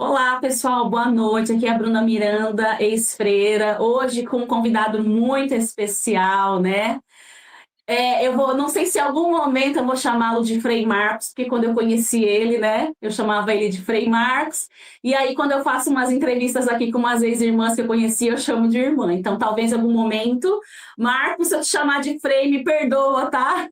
Olá, pessoal, boa noite. Aqui é a Bruna Miranda, ex-freira, hoje com um convidado muito especial, né? Não sei se em algum momento eu vou chamá-lo de Frei Marcos, porque quando eu conheci ele, né, eu chamava ele de Frei Marcos, e aí quando eu faço umas entrevistas aqui com umas ex-irmãs que eu conheci, eu chamo de irmã. Então, talvez em algum momento, Marcos, se eu te chamar de Frei, me perdoa, tá?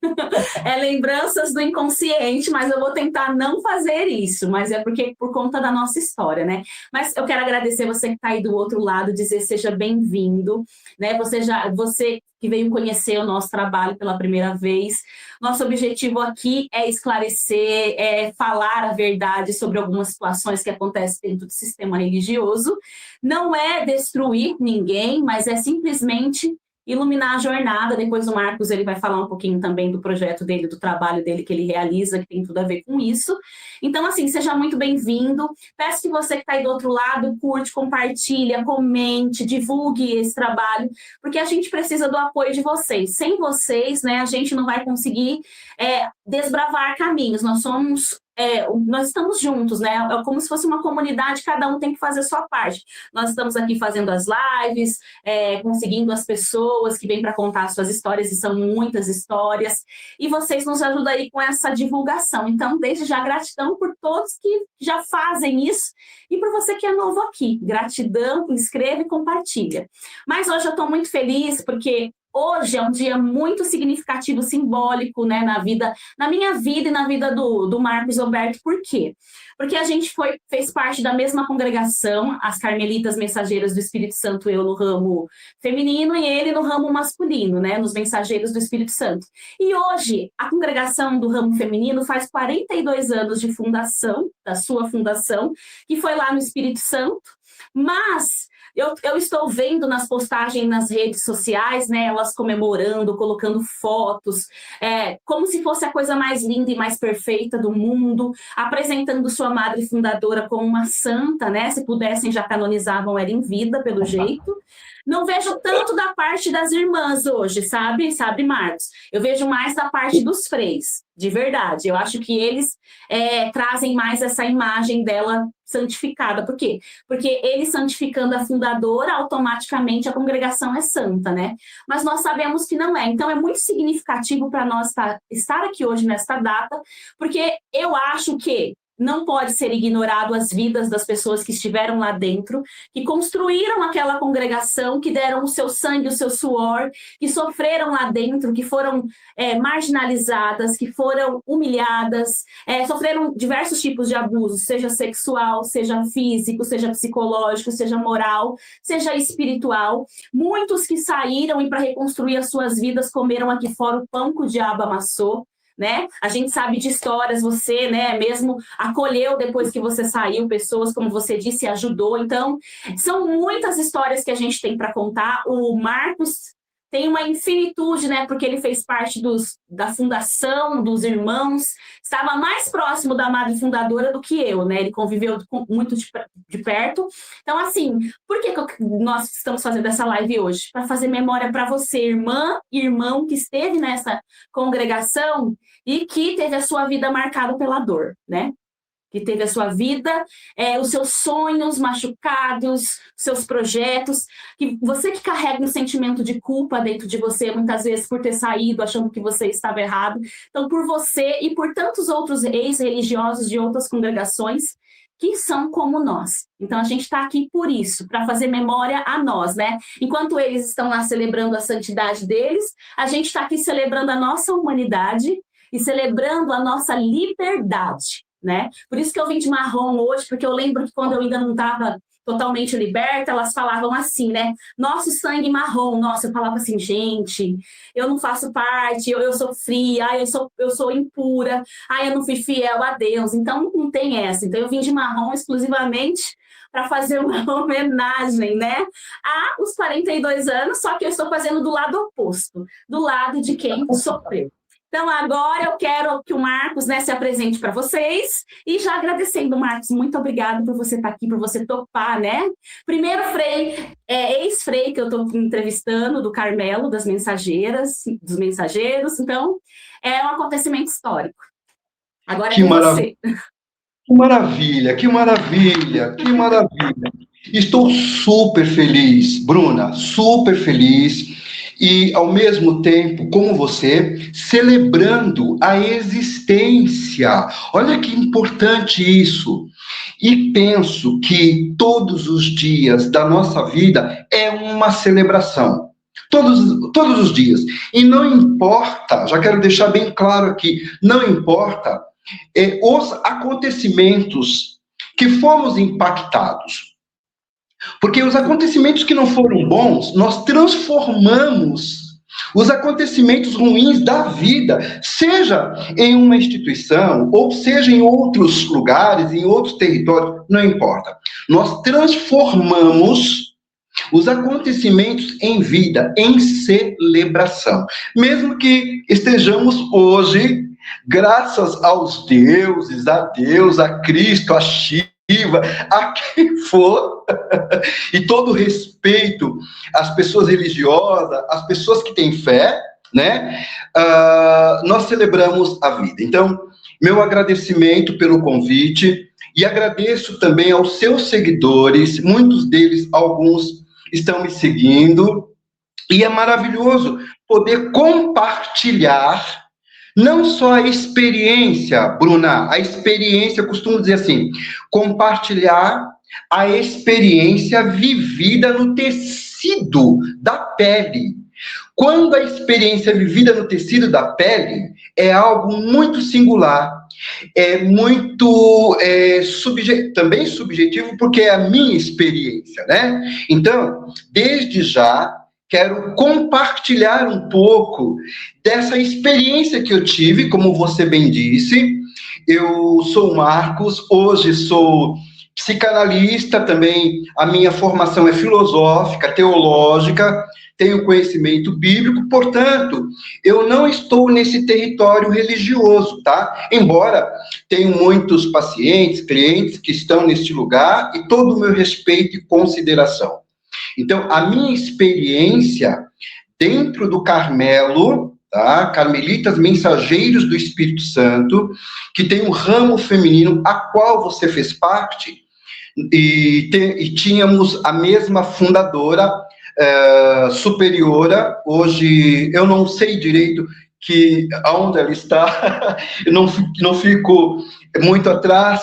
É lembranças do inconsciente, mas eu vou tentar não fazer isso, mas é porque por conta da nossa história, né? Mas eu quero agradecer você que está aí do outro lado, dizer seja bem-vindo, né? Você que veio conhecer o nosso trabalho pela primeira vez. Nosso objetivo aqui é esclarecer, é falar a verdade sobre algumas situações que acontecem dentro do sistema religioso. Não é destruir ninguém, mas é simplesmente iluminar a jornada. Depois o Marcos ele vai falar um pouquinho também do projeto dele, do trabalho dele que ele realiza, que tem tudo a ver com isso. Então, assim, seja muito bem-vindo. Peço que você que está aí do outro lado, curte, compartilha, comente, divulgue esse trabalho, porque a gente precisa do apoio de vocês. Sem vocês, né, a gente não vai conseguir desbravar caminhos. Nós estamos juntos, né? É como se fosse uma comunidade, cada um tem que fazer a sua parte. Nós estamos aqui fazendo as lives, conseguindo as pessoas que vêm para contar suas histórias, e são muitas histórias, e vocês nos ajudam aí com essa divulgação. Então, desde já, gratidão por todos que já fazem isso, e por você que é novo aqui. Gratidão, inscreva e compartilha. Mas hoje eu estou muito feliz, porque hoje é um dia muito significativo, simbólico, né, na minha vida e na vida do Marcos Alberto. Por quê? Porque a gente fez parte da mesma congregação, as Carmelitas Mensageiras do Espírito Santo, eu no ramo feminino e ele no ramo masculino, né, nos Mensageiros do Espírito Santo. E hoje, a congregação do ramo feminino faz 42 anos de fundação, da sua fundação, que foi lá no Espírito Santo, mas eu estou vendo nas postagens nas redes sociais, né, elas comemorando, colocando fotos, como se fosse a coisa mais linda e mais perfeita do mundo, apresentando sua madre fundadora como uma santa, né, se pudessem já canonizavam ela em vida, pelo jeito. Não vejo tanto da parte das irmãs hoje, sabe, Marcos? Eu vejo mais da parte dos freis, de verdade. Eu acho que eles trazem mais essa imagem dela santificada. Por quê? Porque ele santificando a fundadora, automaticamente a congregação é santa, né? Mas nós sabemos que não é. Então é muito significativo para nós estar aqui hoje nesta data, porque eu acho que não pode ser ignorado as vidas das pessoas que estiveram lá dentro, que construíram aquela congregação, que deram o seu sangue, o seu suor, que sofreram lá dentro, que foram marginalizadas, que foram humilhadas, sofreram diversos tipos de abusos, seja sexual, seja físico, seja psicológico, seja moral, seja espiritual. Muitos que saíram e para reconstruir as suas vidas comeram aqui fora o pão que o diabo amassou, né? A gente sabe de histórias, você, né, mesmo acolheu depois que você saiu pessoas, como você disse, ajudou. Então, são muitas histórias que a gente tem para contar. O Marcos tem uma infinitude, né, porque ele fez parte da fundação, dos irmãos, estava mais próximo da madre fundadora do que eu, né? Ele conviveu muito de perto. Então, assim, por que nós estamos fazendo essa live hoje? Para fazer memória para você, irmã e irmão que esteve nessa congregação e que teve a sua vida marcada pela dor, né? Que teve a sua vida, os seus sonhos machucados, seus projetos, que você que carrega um sentimento de culpa dentro de você, muitas vezes por ter saído achando que você estava errado. Então, por você e por tantos outros ex-religiosos de outras congregações que são como nós. Então, a gente está aqui por isso, para fazer memória a nós, né? Enquanto eles estão lá celebrando a santidade deles, a gente está aqui celebrando a nossa humanidade e celebrando a nossa liberdade, né? Por isso que eu vim de marrom hoje, porque eu lembro que quando eu ainda não estava totalmente liberta, elas falavam assim, né? Nosso sangue marrom. Nossa, eu falava assim, gente, eu não faço parte, eu sou fria, eu sou impura, eu não fui fiel a Deus. Então, não tem essa. Então, eu vim de marrom exclusivamente para fazer uma homenagem, né, aos 42 anos, só que eu estou fazendo do lado oposto, do lado de quem sofreu. Então, agora eu quero que o Marcos, né, se apresente para vocês. E já agradecendo, Marcos, muito obrigado por você estar aqui, por você topar, né? Primeiro frei, ex-frei que eu estou entrevistando, do Carmelo, das Mensageiras, dos Mensageiros. Então, é um acontecimento histórico. Agora é com você. Que maravilha, que maravilha, que maravilha. Estou super feliz, Bruna, super feliz e, ao mesmo tempo, como você, celebrando a existência. Olha que importante isso. E penso que todos os dias da nossa vida é uma celebração. Todos os dias. E não importa, já quero deixar bem claro aqui, não importa os acontecimentos que fomos impactados. Porque os acontecimentos que não foram bons, nós transformamos os acontecimentos ruins da vida, seja em uma instituição, ou seja em outros lugares, em outros territórios, não importa. Nós transformamos os acontecimentos em vida, em celebração. Mesmo que estejamos hoje, graças aos deuses, a Deus, a Cristo, a Shiva, a quem for, e todo respeito às pessoas religiosas, às pessoas que têm fé, né? Nós celebramos a vida. Então, meu agradecimento pelo convite e agradeço também aos seus seguidores, muitos deles, alguns estão me seguindo, e é maravilhoso poder compartilhar não só a experiência, Bruna, a experiência, eu costumo dizer assim, compartilhar a experiência vivida no tecido da pele. Quando a experiência vivida no tecido da pele é algo muito singular, é muito também subjetivo, porque é a minha experiência, né? Então, desde já, quero compartilhar um pouco dessa experiência que eu tive, como você bem disse. Eu sou o Marcos, hoje sou psicanalista também, a minha formação é filosófica, teológica, tenho conhecimento bíblico, portanto, eu não estou nesse território religioso, tá? Embora tenho muitos pacientes, clientes que estão neste lugar e todo o meu respeito e consideração. Então, a minha experiência dentro do Carmelo, tá? Carmelitas Mensageiros do Espírito Santo, que tem um ramo feminino, a qual você fez parte, e tínhamos a mesma fundadora, superiora. Hoje eu não sei direito aonde ela está, eu não fico muito atrás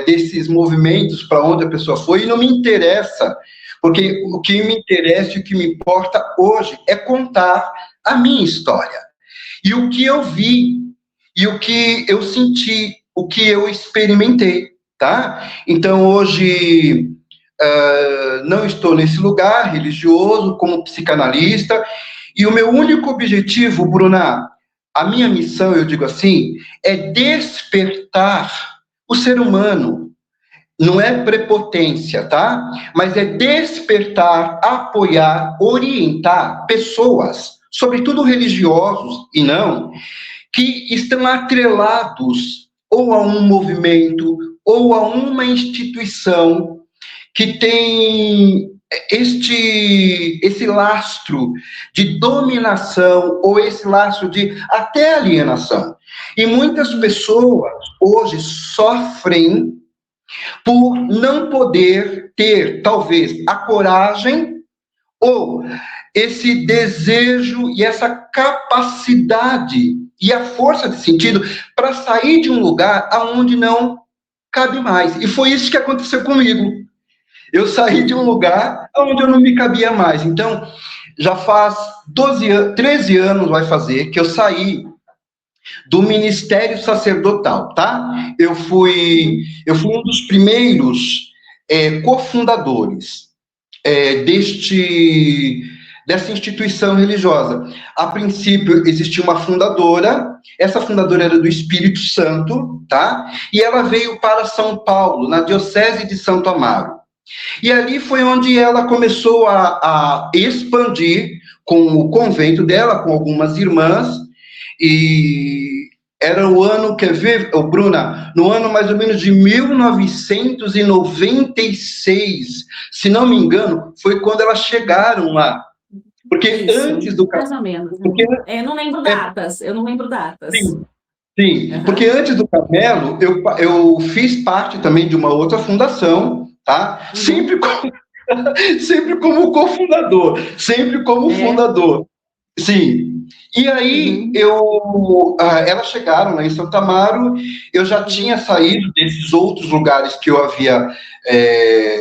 desses movimentos, para onde a pessoa foi, e não me interessa, porque o que me interessa e o que me importa hoje é contar a minha história, e o que eu vi, e o que eu senti, o que eu experimentei, tá? Então, hoje, não estou nesse lugar religioso, como psicanalista, e o meu único objetivo, Bruna, a minha missão, eu digo assim, é despertar o ser humano. Não é prepotência, tá? Mas é despertar, apoiar, orientar pessoas, sobretudo religiosos e não, que estão atrelados ou a um movimento ou a uma instituição que tem esse lastro de dominação ou esse lastro de até alienação. E muitas pessoas hoje sofrem por não poder ter, talvez, a coragem ou esse desejo e essa capacidade e a força de sentido para sair de um lugar aonde não cabe mais. E foi isso que aconteceu comigo. Eu saí de um lugar onde eu não me cabia mais. Então, já faz 13 anos, vai fazer, que eu saí do ministério sacerdotal, tá? Eu fui um dos primeiros cofundadores dessa instituição religiosa. A princípio, existia uma fundadora, essa fundadora era do Espírito Santo, tá? E ela veio para São Paulo, na Diocese de Santo Amaro. E ali foi onde ela começou a expandir com o convento dela, com algumas irmãs, e era o ano, quer ver, Bruna? No ano mais ou menos de 1996, se não me engano, foi quando elas chegaram lá. Porque Isso, antes do mais ou menos. porque, eu não lembro datas. sim. Sim, porque Aham. antes do Carmelo, eu fiz parte também de uma outra fundação, tá? Uhum. Sempre como cofundador, sempre como É. fundador. Sim. E aí Uhum. elas chegaram lá em Santa Amaro, eu já tinha Uhum. saído desses outros lugares que eu havia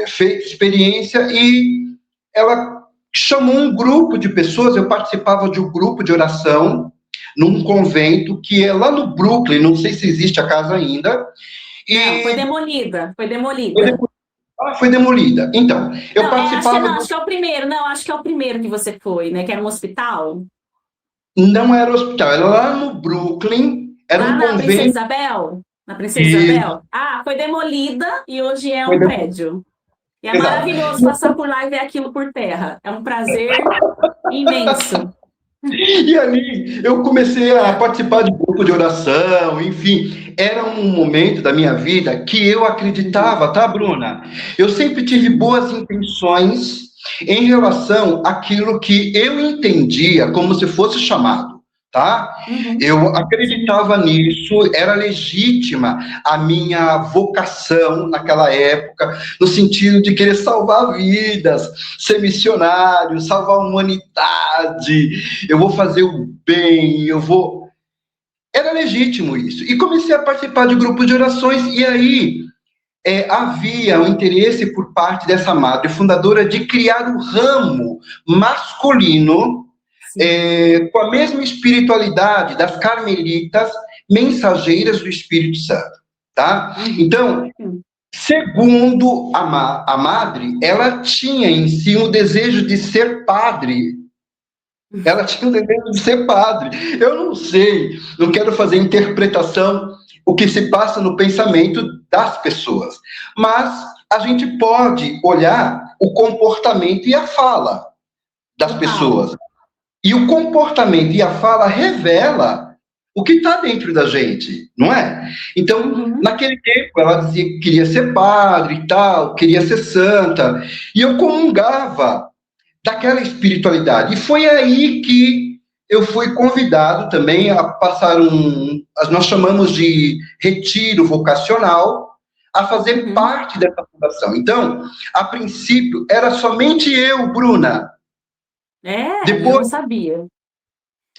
feito experiência e ela chamou um grupo de pessoas, eu participava de um grupo de oração num convento que é lá no Brooklyn, não sei se existe a casa ainda, Não, foi e demolida, foi demolida. foi demolida. Então, eu Não, acho que participava não, acho que é o primeiro. Não, acho que é o primeiro que você foi, né? Que era um hospital. não era hospital, era lá no Brooklyn, era Lá um na Princesa convento Isabel? Na Princesa e Isabel? Ah, foi demolida e hoje é foi um demolida. prédio. E é Exato. maravilhoso passar por lá e ver aquilo por terra. É um prazer imenso. E ali eu comecei a participar de grupo de oração, enfim, era um momento da minha vida que eu Uhum. acreditava, tá, Bruna? Eu sempre tive boas intenções em relação àquilo que eu entendia como se fosse chamado, tá? Uhum. Eu Sim. acreditava nisso, era legítima a minha vocação naquela época, no sentido de querer salvar vidas, ser missionário, salvar a humanidade, eu vou fazer o bem, eu vou. Era legítimo isso. E comecei a participar de grupos de orações, e aí havia um interesse por parte dessa madre fundadora de criar um ramo masculino Sim. com a mesma espiritualidade das carmelitas mensageiras do Espírito Santo, tá? Uhum. Então, Sim. segundo a madre, ela tinha em si um desejo de ser padre. Ela tinha o desejo de ser padre. Eu não sei, não quero fazer interpretação o que se passa no pensamento das pessoas, mas a gente pode olhar o comportamento e a fala das Total. pessoas. E o comportamento e a fala revela o que está dentro da gente, não é? Então, Uhum. naquele tempo, ela dizia que queria ser padre e tal, queria ser santa, e eu comungava daquela espiritualidade. E foi aí que eu fui convidado também a passar nós chamamos de retiro vocacional, a fazer Uhum. parte dessa fundação. Então, a princípio, era somente eu, Bruna. É, eu não Depois, sabia.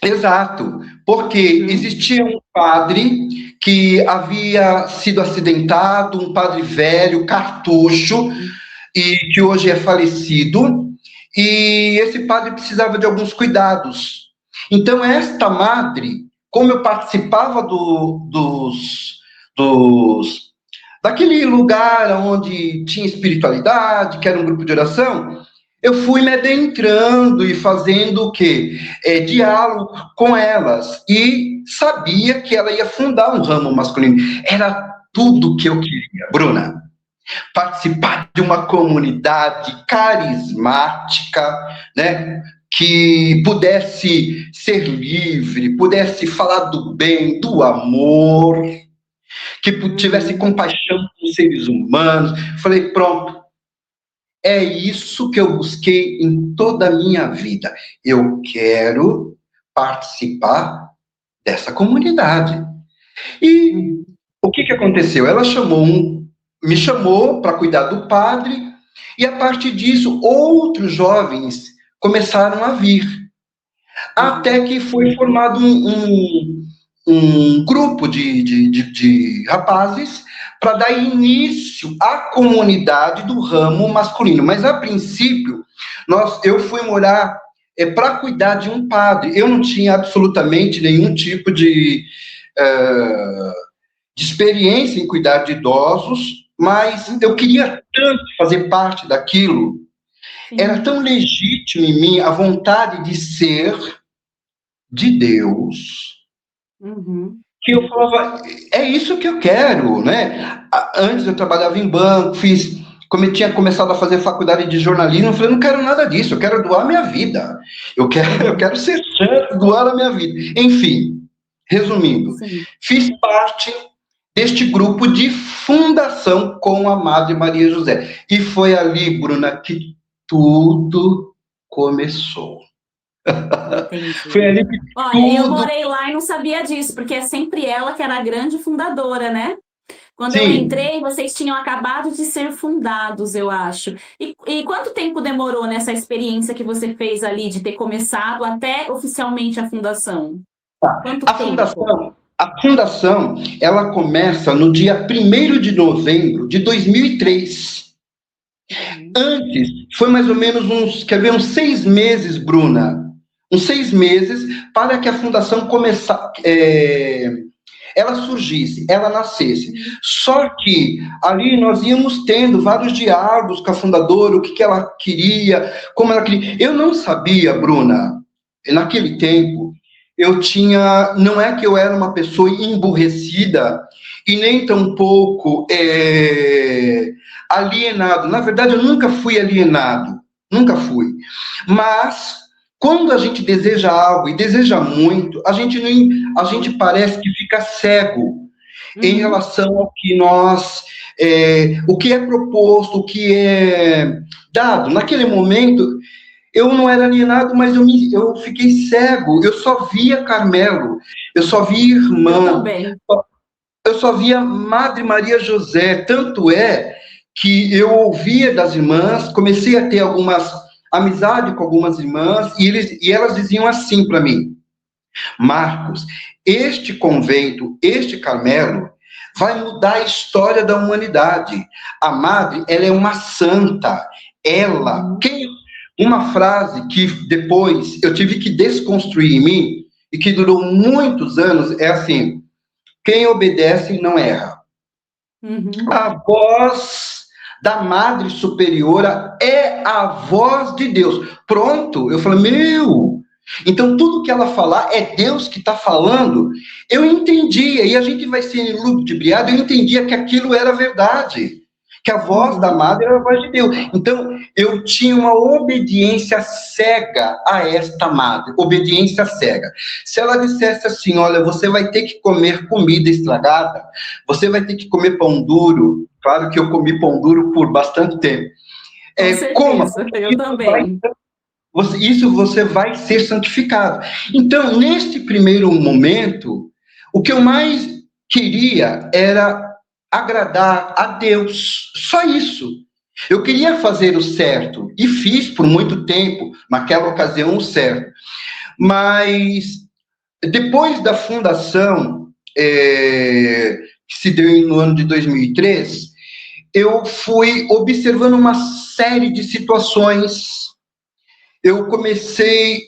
exato, porque Uhum. existia um padre que havia sido acidentado, um padre velho, cartucho, Uhum. e que hoje é falecido, e esse padre precisava de alguns cuidados. Então, esta madre, como eu participava dos daquele lugar onde tinha espiritualidade, que era um grupo de oração, eu fui me adentrando e fazendo o quê? Diálogo com elas. E sabia que ela ia fundar um ramo masculino. Era tudo que eu queria, Bruna. Participar de uma comunidade carismática, né? Que pudesse ser livre, pudesse falar do bem, do amor, que tivesse Uhum. compaixão com os seres humanos. Falei, pronto, é isso que eu busquei em toda a minha vida. Eu quero participar dessa comunidade. E Uhum. o que aconteceu? Ela me chamou para cuidar do padre, e a partir disso, outros jovens começaram a vir. Até Uhum. que foi formado um grupo de rapazes para dar início à comunidade do ramo masculino. Mas, a princípio, eu fui morar para cuidar de um padre. Eu não tinha absolutamente nenhum tipo de experiência em cuidar de idosos, mas eu Uhum. queria tanto fazer parte daquilo. Era Sim. tão legítimo em mim a vontade de ser de Deus, Uhum. que eu falava, é isso que eu quero, né? Antes eu trabalhava em banco, como eu tinha começado a fazer faculdade de jornalismo, eu falei, não quero nada disso, eu quero doar minha vida. Eu Uhum. quero ser santo, doar a minha vida. Enfim, resumindo, Sim. fiz parte deste grupo de fundação com a Madre Maria José. E foi ali, Bruna, que tudo começou. Entendi. Foi ali que Olha, eu tudo. morei lá e não sabia disso, porque é sempre ela que era a grande fundadora, né? Quando eu Sim. entrei, vocês tinham acabado de ser fundados, eu acho. E quanto tempo demorou nessa experiência que você fez ali de ter começado até oficialmente a fundação? Quanto tempo? A fundação, ela começa no dia 1º de novembro de 2003. Uhum. Antes, foi mais ou menos uns 6 meses, Bruna. Uns 6 meses para que a fundação ela surgisse, ela nascesse. Só que ali nós íamos tendo vários diálogos com a fundadora, o que ela queria, como ela queria. Eu não sabia, Bruna, naquele tempo, não é que eu era uma pessoa emburrecida e nem tampouco alienado. Na verdade, eu nunca fui alienado, nunca fui. Mas quando a gente deseja algo e deseja muito, a gente parece que fica cego em Uhum. relação ao que o que é proposto, o que é dado. Naquele momento, eu não era alienado, mas eu fiquei cego. Eu só via Carmelo, eu só via Eu irmã, também. eu só via Madre Maria José. Tanto é que eu ouvia das irmãs, comecei a ter algumas amizade com algumas irmãs e elas diziam assim para mim: Marcos, este convento, este Carmelo, vai mudar a história da humanidade. A Madre, ela é uma santa. Ela, Uhum. uma frase que depois eu tive que desconstruir em mim e que durou muitos anos é assim: quem obedece não erra. Uhum. A voz da Madre Superiora é a voz de Deus. Pronto, eu falei, meu, então tudo que ela falar é Deus que está falando. Eu entendia, e a gente vai ser ludibriado, eu entendia que aquilo era verdade, que a voz da Uhum. Madre era a voz de Deus. Então, eu tinha uma obediência cega a esta Madre, obediência cega. Se ela dissesse assim, olha, você vai ter que comer comida estragada, você vai ter que comer pão duro. Claro que eu comi pão duro por bastante tempo. Com Coma, certeza, eu também. isso você vai ser santificado. Então, neste primeiro momento, o que eu mais queria era agradar a Deus. Só isso. Eu queria fazer o certo e fiz por muito tempo, naquela ocasião, o certo. Mas depois da fundação, que se deu no ano de 2003, eu fui observando uma série de situações. Eu comecei.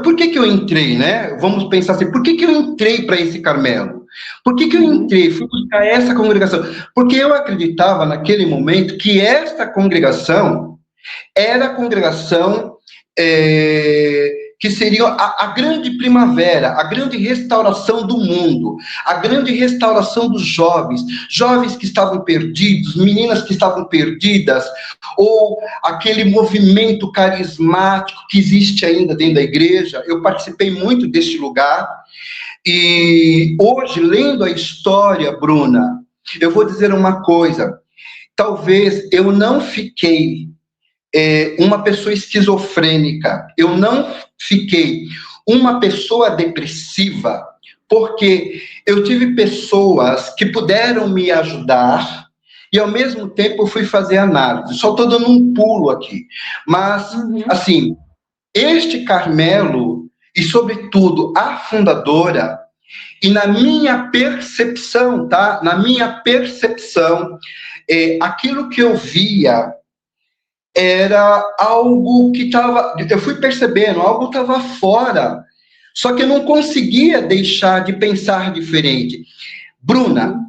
Por que eu entrei, né? Vamos pensar assim: por que eu entrei para esse Carmelo? Por que eu Uhum. entrei? Fui buscar essa congregação. Porque eu acreditava naquele momento que esta congregação era a congregação que seria a grande primavera, a grande restauração do mundo, a grande restauração dos jovens, jovens que estavam perdidos, meninas que estavam perdidas, ou aquele movimento carismático que existe ainda dentro da igreja. Eu participei muito deste lugar, e hoje, lendo a história, Bruna, eu vou dizer uma coisa: talvez eu não fiquei uma pessoa esquizofrênica, eu não fiquei uma pessoa depressiva, porque eu tive pessoas que puderam me ajudar e, ao mesmo tempo, eu fui fazer análise. Só estou dando um pulo aqui. Mas, Uhum. assim, este Carmelo, e, sobretudo, a fundadora, e na minha percepção, tá? Na minha percepção, aquilo que eu via era algo que estava. Eu fui percebendo, algo estava fora. Só que eu não conseguia deixar de pensar diferente. Bruna, Uhum.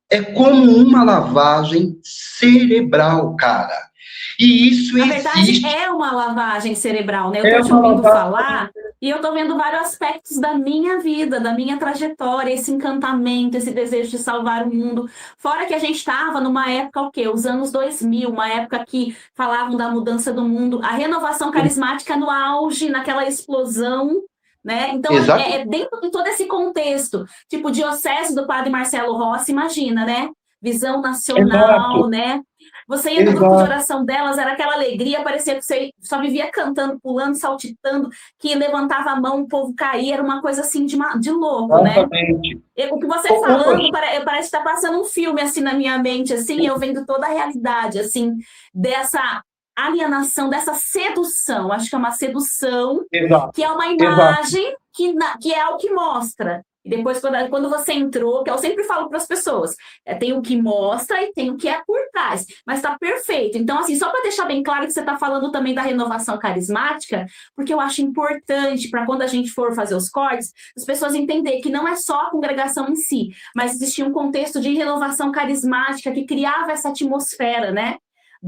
é como uma lavagem cerebral, cara. E isso Na verdade, existe. é uma lavagem cerebral, né? Eu É estou te uma ouvindo lavagem. falar e eu estou vendo vários aspectos da minha vida, da minha trajetória, esse encantamento, esse desejo de salvar o mundo. Fora que a gente estava numa época, o quê? Os anos 2000, uma época que falavam da mudança do mundo, a renovação carismática no auge, naquela explosão, né? Então, Exato. dentro de todo esse contexto, tipo, diocese do padre Marcelo Rossi, imagina, né? visão nacional, Exato, né? Você ia no grupo de exato. oração delas, era aquela alegria, parecia que você só vivia cantando, pulando, saltitando, que levantava a mão, o povo caía, era uma coisa assim de louco, né? Exatamente. O que você falando, Hoje, parece que está passando um filme assim na minha mente, assim, eu vendo toda a realidade, assim, dessa alienação, dessa sedução. Acho que é uma sedução, exato, que é uma exato. imagem que é o que mostra. E depois, quando você entrou, que eu sempre falo para as pessoas, tem o que mostra e tem o que é por trás, mas está perfeito. Então, assim, só para deixar bem claro que você está falando também da renovação carismática, porque eu acho importante para quando a gente for fazer os cortes, as pessoas entenderem que não é só a congregação em si, mas existia um contexto de renovação carismática que criava essa atmosfera, né?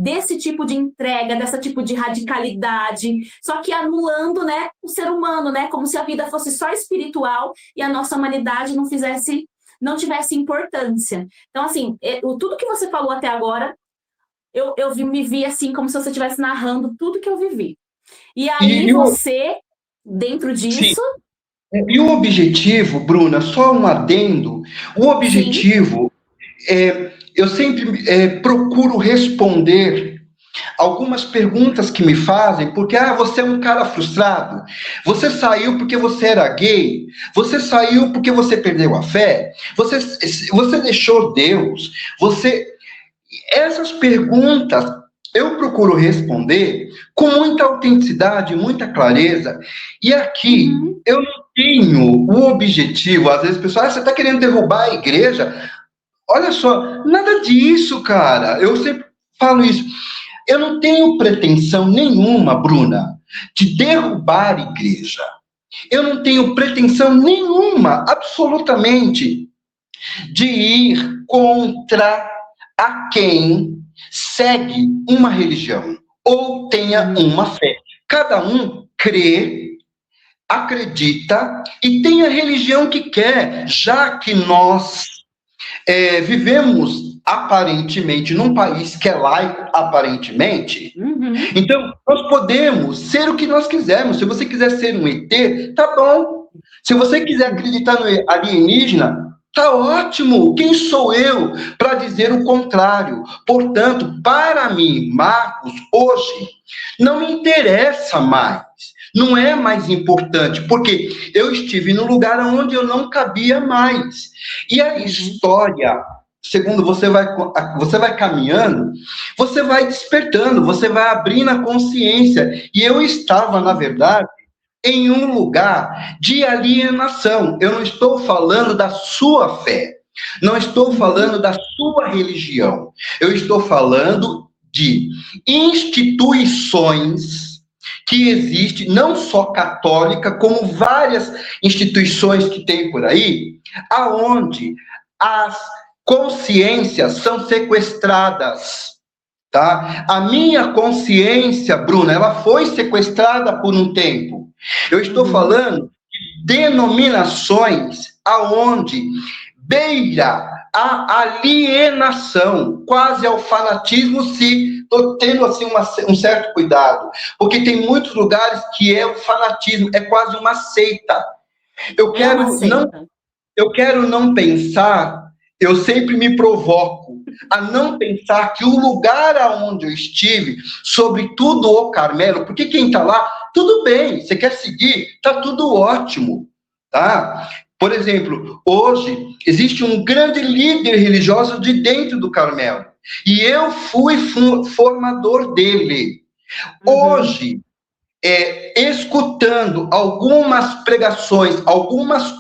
Desse tipo de entrega, desse tipo de radicalidade, só que anulando, né, o ser humano, né, como se a vida fosse só espiritual e a nossa humanidade não tivesse importância. Então, assim, tudo que você falou até agora, me vi assim, como se você estivesse narrando tudo que eu vivi. E aí E o, você, dentro sim, disso, e o objetivo, Bruna, só um adendo, o sim, objetivo eu sempre procuro responder algumas perguntas que me fazem, porque você é um cara frustrado, você saiu porque você era gay, você saiu porque você perdeu a fé, você deixou Deus, você. Essas perguntas eu procuro responder com muita autenticidade, muita clareza, e aqui uhum, eu não tenho o objetivo, às vezes o pessoal, você está querendo derrubar a igreja? Olha só, nada disso, cara. Eu sempre falo isso. Eu não tenho pretensão nenhuma, Bruna, de derrubar a igreja. Eu não tenho pretensão nenhuma, absolutamente, de ir contra a quem segue uma religião ou tenha uhum, uma fé. Cada um crê, acredita e tem a religião que quer, já que nós vivemos aparentemente num país que é laico, aparentemente. uhum, Então, nós podemos ser o que nós quisermos. Se você quiser ser um ET, tá bom. Se você quiser acreditar no alienígena, tá ótimo. Quem sou eu para dizer o contrário? Portanto, para mim, Marcos, hoje, não me interessa mais. Não é mais importante, porque eu estive no lugar onde eu não cabia mais. E a uhum. história, segundo você vai caminhando, você vai despertando, você vai abrindo a consciência. E eu estava, na Sim. verdade, em um lugar de alienação. Eu não estou falando da sua fé, não estou Uhum. falando da sua religião. Eu estou falando de instituições que existem, não só católica, como várias instituições que tem por aí, aonde as consciências são sequestradas. Tá? A minha consciência, Bruna, ela foi sequestrada por um tempo. Eu estou Uhum. falando de denominações aonde beira a alienação, quase ao fanatismo, se estou tendo assim um certo cuidado, porque tem muitos lugares que é o fanatismo, é quase uma seita. Eu É uma quero não seita. eu quero não pensar, eu sempre me provoco a não pensar que o lugar aonde eu estive, sobretudo o Carmelo, porque quem está lá, tudo bem, você quer seguir, tá tudo ótimo, tá? Por exemplo, hoje existe um grande líder religioso de dentro do Carmelo, e eu fui formador dele. Uhum. Hoje, escutando algumas pregações, algumas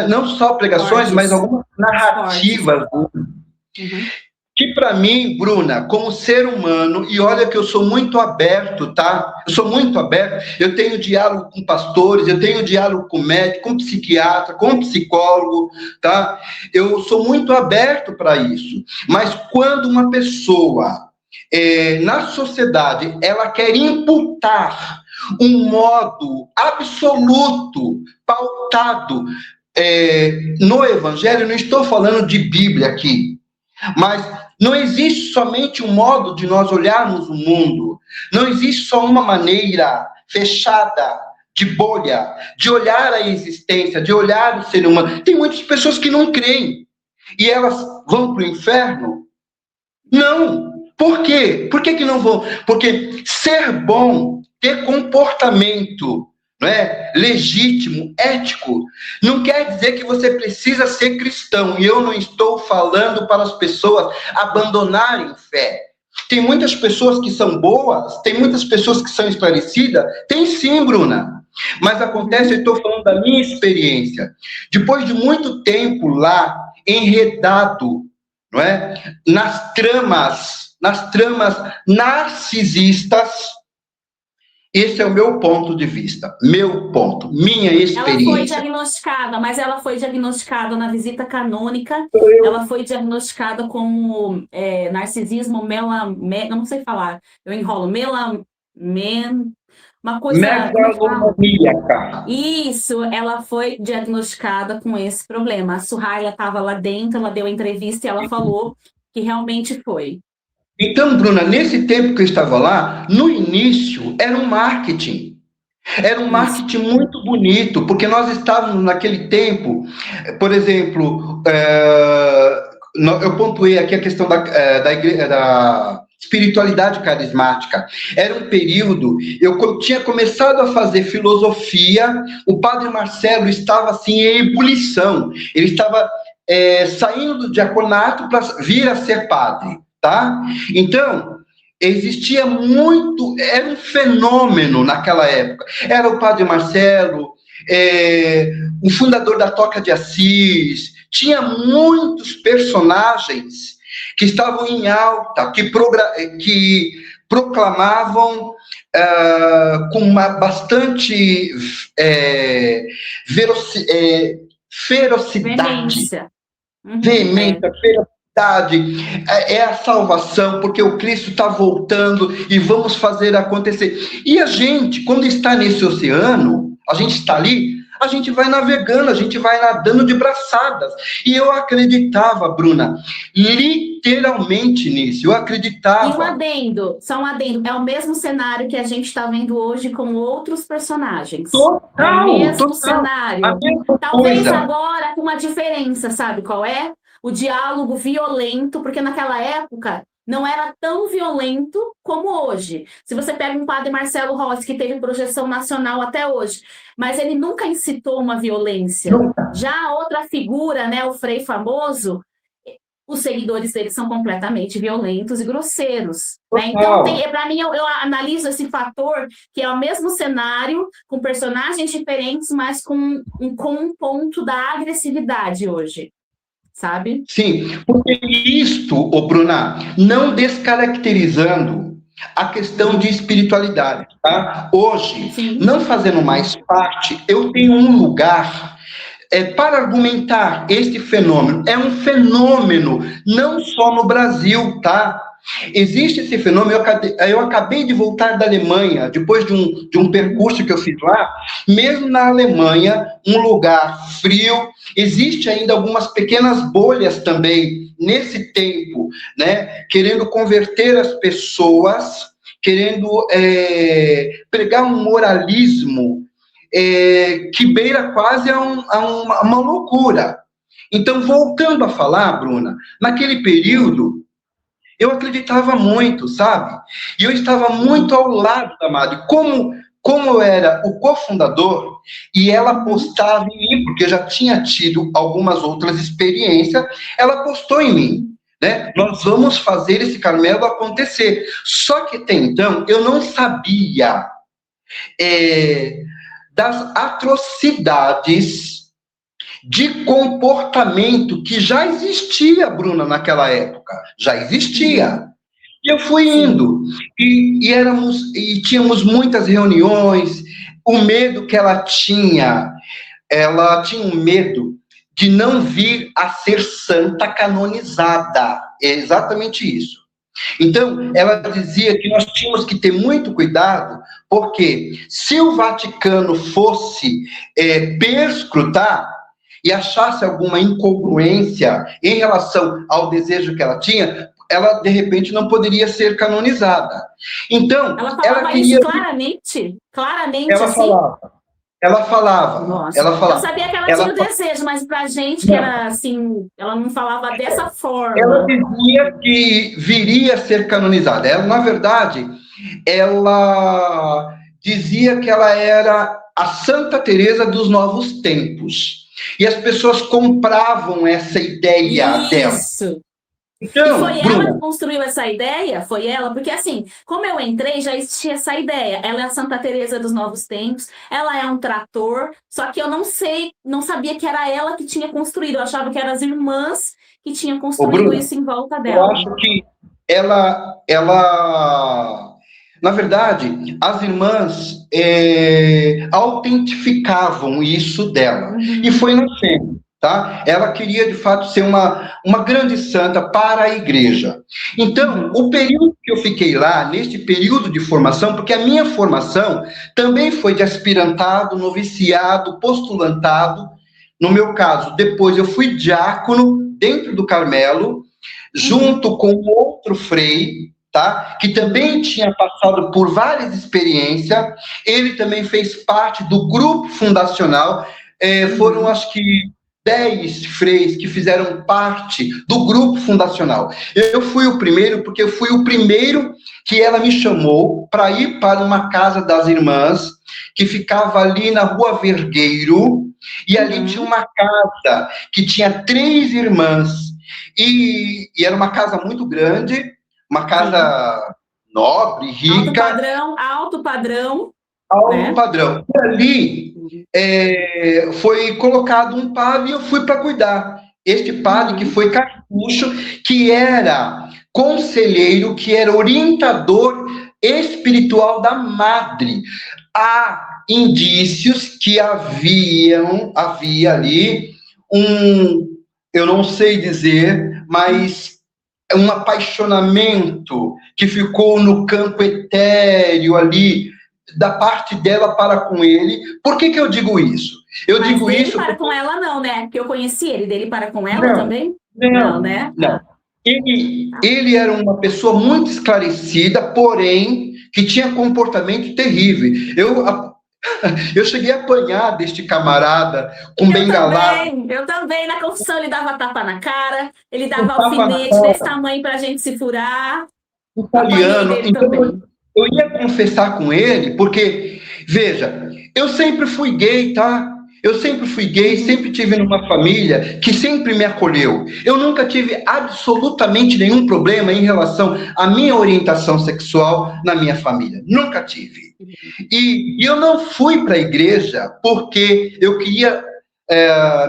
não só pregações, mas Fortes. algumas Os fortes. narrativas, Uhum. que para mim, Bruna, como ser humano, e olha que eu sou muito aberto, tá? Eu sou muito aberto, eu tenho diálogo com pastores, eu tenho diálogo com médico, com psiquiatra, com psicólogo, tá? Eu sou muito aberto para isso. Mas quando uma pessoa na sociedade ela quer imputar um modo absoluto, pautado no Evangelho, não estou falando de Bíblia aqui, mas não existe somente um modo de nós olharmos o mundo, não existe só uma maneira fechada, de bolha, de olhar a existência, de olhar o ser humano. Tem muitas pessoas que não creem. e elas vão para o inferno? Não. Por quê? Por que não vão? Porque ser bom, ter comportamento, não é, legítimo, ético, não quer dizer que você precisa ser cristão. E eu não estou falando para as pessoas abandonarem fé. Tem muitas pessoas que são boas, tem muitas pessoas que são esclarecidas. Tem sim, Bruna. Mas acontece, eu estou falando da minha experiência. Depois de muito tempo lá, enredado, não é, nas tramas narcisistas, esse é o meu ponto de vista, meu ponto, minha experiência. Ela foi diagnosticada, mas ela foi diagnosticada na visita canônica, ela foi diagnosticada como narcisismo não sei falar, eu enrolo, uma coisa... Megalomaníaca. Isso, ela foi diagnosticada com esse problema. A Suhaila estava lá dentro, ela deu a entrevista e ela falou que realmente foi. Então, Bruna, nesse tempo que eu estava lá, no início, era um marketing. Era um marketing muito bonito, porque nós estávamos naquele tempo, por exemplo, eu pontuei aqui a questão da espiritualidade carismática. Era um período, eu tinha começado a fazer filosofia, o padre Marcelo estava assim em ebulição, ele estava saindo do diaconato para vir a ser padre, tá? Então, existia muito, era um fenômeno naquela época. Era o padre Marcelo, o fundador da Toca de Assis, tinha muitos personagens que estavam em alta, que proclamavam com bastante ferocidade, veemência, ferocidade, é a salvação, porque o Cristo está voltando e vamos fazer acontecer. E a gente, quando está nesse oceano, a gente está ali, a gente vai navegando, a gente vai nadando de braçadas. E eu acreditava, Bruna, literalmente nisso, eu acreditava. E só um adendo, é o mesmo cenário que a gente está vendo hoje com outros personagens. Total, é o mesmo total, cenário. Talvez agora com uma diferença, sabe qual é? O diálogo violento, porque naquela época não era tão violento como hoje. Se você pega um padre Marcelo Rossi, que teve projeção nacional até hoje, mas ele nunca incitou uma violência. Já a outra figura, né, o Frei famoso, os seguidores dele são completamente violentos e grosseiros. Né? Então, para mim, eu analiso esse fator, que é o mesmo cenário, com personagens diferentes, mas com um ponto da agressividade hoje. Sabe? Sim, porque isto, Bruna, não descaracterizando a questão de espiritualidade, tá? Hoje, sim, não fazendo mais parte, eu tenho um lugar para argumentar este fenômeno. É um fenômeno não só no Brasil, tá? Existe esse fenômeno, eu acabei de voltar da Alemanha, depois de um percurso que eu fiz lá, mesmo na Alemanha, um lugar frio, existe ainda algumas pequenas bolhas também, nesse tempo, né, querendo converter as pessoas, querendo pregar um moralismo que beira quase a uma loucura. Então, voltando a falar, Bruna, naquele período, eu acreditava muito, sabe? E eu estava muito ao lado da Madre. Como eu era o cofundador, e ela apostava em mim, porque eu já tinha tido algumas outras experiências, ela apostou em mim, né? Nós vamos fazer esse Carmelo acontecer. Só que até então, eu não sabia das atrocidades de comportamento que já existia, Bruna, naquela época. Já existia. E eu fui indo. E tínhamos muitas reuniões. O medo que ela tinha um medo de não vir a ser santa canonizada. É exatamente isso. Então, ela dizia que nós tínhamos que ter muito cuidado, porque se o Vaticano fosse perscrutar e achasse alguma incongruência em relação ao desejo que ela tinha, ela, de repente, não poderia ser canonizada. Então, ela falava isso claramente? Claramente, ela assim? falava. ela falava, Nossa, ela eu falava, sabia que ela tinha ela, o desejo, mas pra gente que era assim, ela não falava dessa ela forma. dizia que viria a ser canonizada. Ela, na verdade, ela dizia que ela era a Santa Teresa dos Novos Tempos. E as pessoas compravam essa ideia dela. Isso. E foi Então, ela que Bruna, construiu essa ideia? Foi ela? Porque assim, como eu entrei, já existia essa ideia. Ela é a Santa Teresa dos Novos Tempos, ela é um trator, só que eu não sei, não sabia que era ela que tinha construído. Eu achava que eram as irmãs que tinham ô construído Bruna, isso em volta eu dela. acho que na verdade, as irmãs autentificavam isso dela. E Uhum, foi nascendo, tá? Ela queria, de fato, ser uma grande santa para a igreja. Então, uhum, o período que eu fiquei lá, neste período de formação, porque a minha formação também foi de aspirantado, noviciado, postulantado. No meu caso, depois eu fui diácono dentro do Carmelo, uhum, junto com outro frei, tá? Que uhum, também tinha passado por várias experiências. Ele também fez parte do grupo fundacional. Foram, uhum. acho que, 10 freis que fizeram parte do grupo fundacional. Eu fui o primeiro, porque eu fui o primeiro que ela me chamou para ir para uma casa das irmãs, que ficava ali na Rua Vergueiro, e ali tinha Uhum. uma casa que tinha 3 irmãs, e era uma casa muito grande, uma Sim. casa nobre, rica, Alto padrão, alto né? padrão. E ali foi colocado um padre e eu fui para cuidar. Este padre que Uhum. foi cartucho, que era conselheiro, que era orientador espiritual da madre. Há indícios que havia ali um, eu não sei dizer, mas um apaixonamento que ficou no campo etéreo ali, da parte dela para com ele. Por que eu digo isso? Eu Mas digo dele isso para porque... com ela não, né? Porque eu conheci ele, dele para com ela Não, também? Não, não, né? não. Ele era uma pessoa muito esclarecida, porém, que tinha comportamento terrível. Eu cheguei a apanhar deste camarada com bengalado, Eu também, na confissão ele dava tapa na cara, ele com dava tapa na alfinete desse cara, tamanho pra gente se furar. Apanhei italiano. dele Então, também. eu ia confessar com ele, porque, veja, eu sempre fui gay, tá? Eu sempre fui gay, Uhum. sempre tive numa família que sempre me acolheu. Eu nunca tive absolutamente nenhum problema em relação à minha orientação sexual na minha família. Nunca tive. E eu não fui para a igreja porque eu queria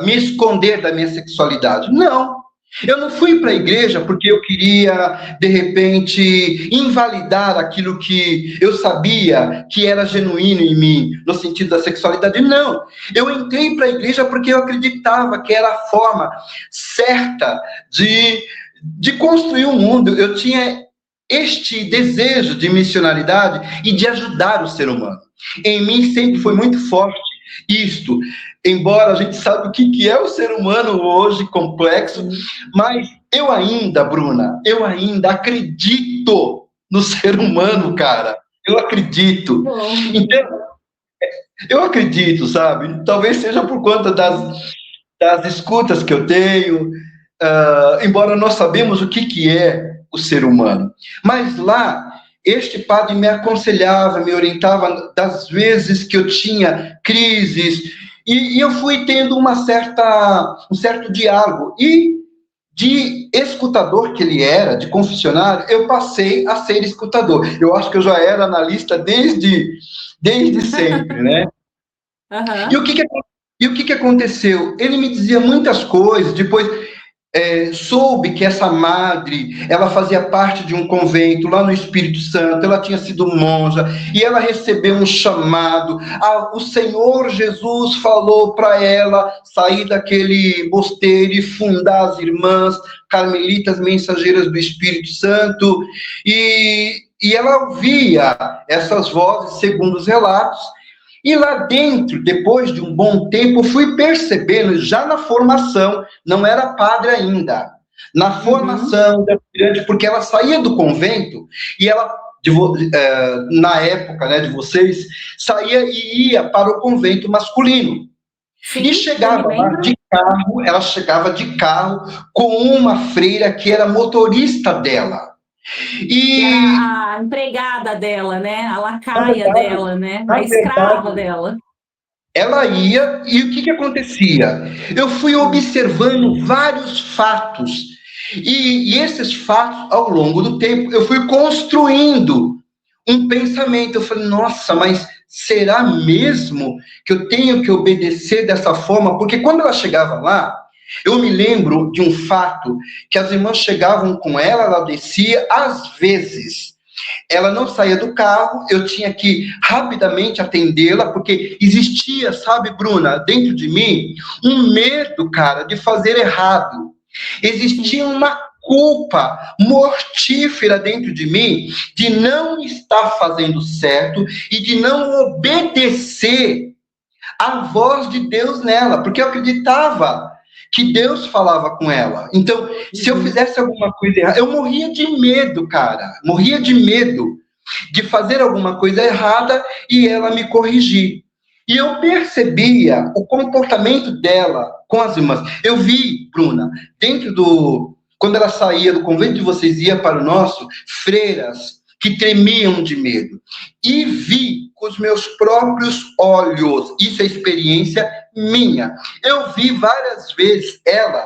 me esconder da minha sexualidade. Não. Eu não fui para a igreja porque eu queria, de repente, invalidar aquilo que eu sabia que era genuíno em mim, no sentido da sexualidade. Não. Eu entrei para a igreja porque eu acreditava que era a forma certa de construir o mundo. Eu tinha este desejo de missionalidade e de ajudar o ser humano. Em mim sempre foi Uhum. muito forte isto, embora a gente saiba o que é o ser humano hoje, complexo, Sim. mas eu ainda, Bruna, eu ainda acredito no ser humano, Uhum. cara. Eu Que acredito. bom. Então, eu acredito, sabe? Talvez seja por conta das escutas que eu tenho, embora nós sabemos o que é o ser humano. Mas lá, este padre me aconselhava, me orientava das vezes que eu tinha crises, e eu fui tendo um certo diálogo. E de escutador que ele era, de confessionário, eu passei a ser escutador. Eu acho que eu já era analista desde sempre, né? E o Aham. que que, e o que que aconteceu? Ele me dizia muitas coisas, depois soube que essa madre, ela fazia parte de um convento lá no Espírito Santo, ela tinha sido monja, e ela recebeu um chamado, o Senhor Jesus falou para ela sair daquele mosteiro e fundar as irmãs carmelitas mensageiras do Espírito Santo, e ela ouvia essas vozes, segundo os relatos, e lá dentro, depois de um bom tempo, eu fui percebendo, já na formação, não era padre ainda, na Uhum. formação da aspirante, porque ela saía do convento e ela na época, né, de vocês, saía e ia para o convento masculino. Sim, E chegava lá de carro, ela chegava de carro com uma freira que era motorista dela. Que era a empregada dela, né? A lacaia dela, né? A escrava dela. Ela ia, e o que acontecia? Eu fui observando vários fatos, e esses fatos, ao longo do tempo, eu fui construindo um pensamento. Eu falei, nossa, mas será mesmo que eu tenho que obedecer dessa forma? Porque quando ela chegava lá, eu me lembro de um fato, que as irmãs chegavam com ela, ela descia, às vezes ela não saía do carro, eu tinha que rapidamente atendê-la, porque existia, sabe, Bruna, dentro de mim, um medo, cara, de fazer errado. Existia uma culpa mortífera dentro de mim de não estar fazendo certo e de não obedecer à voz de Deus nela, porque eu acreditava que Deus falava com ela. Então, se eu fizesse alguma coisa errada, eu morria de medo, cara, morria de medo de fazer alguma coisa errada e ela me corrigir. E eu percebia o comportamento dela com as irmãs. Eu vi, Bruna, quando ela saía do convento de vocês e ia para o nosso, freiras que tremiam de medo. E vi com os meus próprios olhos, isso é experiência minha. Eu vi várias vezes ela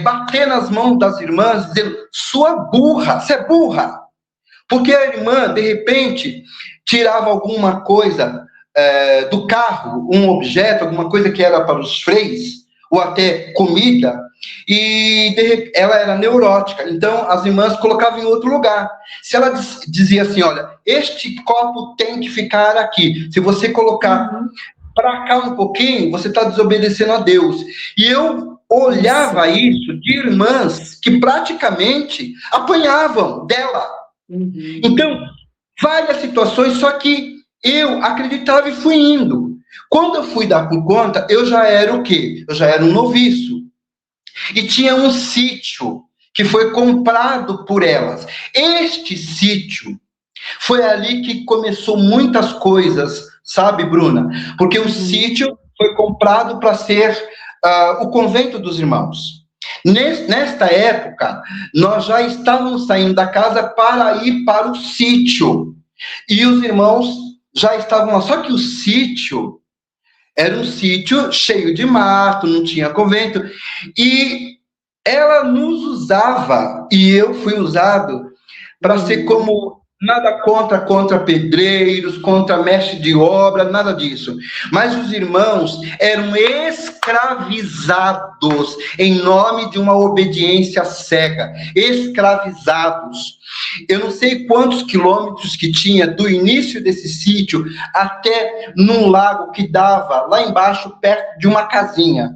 bater nas mãos das irmãs, dizendo, sua burra, você é burra. Porque a irmã, de repente, tirava alguma coisa do carro, um objeto, alguma coisa que era para os freios, ou até comida, e ela era neurótica, então as irmãs colocavam em outro lugar. Se ela dizia assim, olha, este copo tem que ficar aqui, se você colocar para cá um pouquinho, você está desobedecendo a Deus. E eu olhava isso de irmãs que praticamente apanhavam dela. Então, várias situações, só que eu acreditava e fui indo. Quando eu fui dar por conta, eu já era o quê? Eu já era um noviço. E tinha um sítio que foi comprado por elas. Este sítio foi ali que começou muitas coisas, sabe, Bruna? Porque o sítio foi comprado para ser o convento dos irmãos. Nesta época, nós já estávamos saindo da casa para ir para o sítio. E os irmãos já estavam lá. Só que o sítio era um sítio cheio de mato, não tinha convento. E ela nos usava, e eu fui usado, para ser como... Nada contra pedreiros, contra mestre de obra, nada disso. Mas os irmãos eram escravizados em nome de uma obediência cega. Escravizados. Eu não sei quantos quilômetros que tinha do início desse sítio até num lago que dava lá embaixo, perto de uma casinha.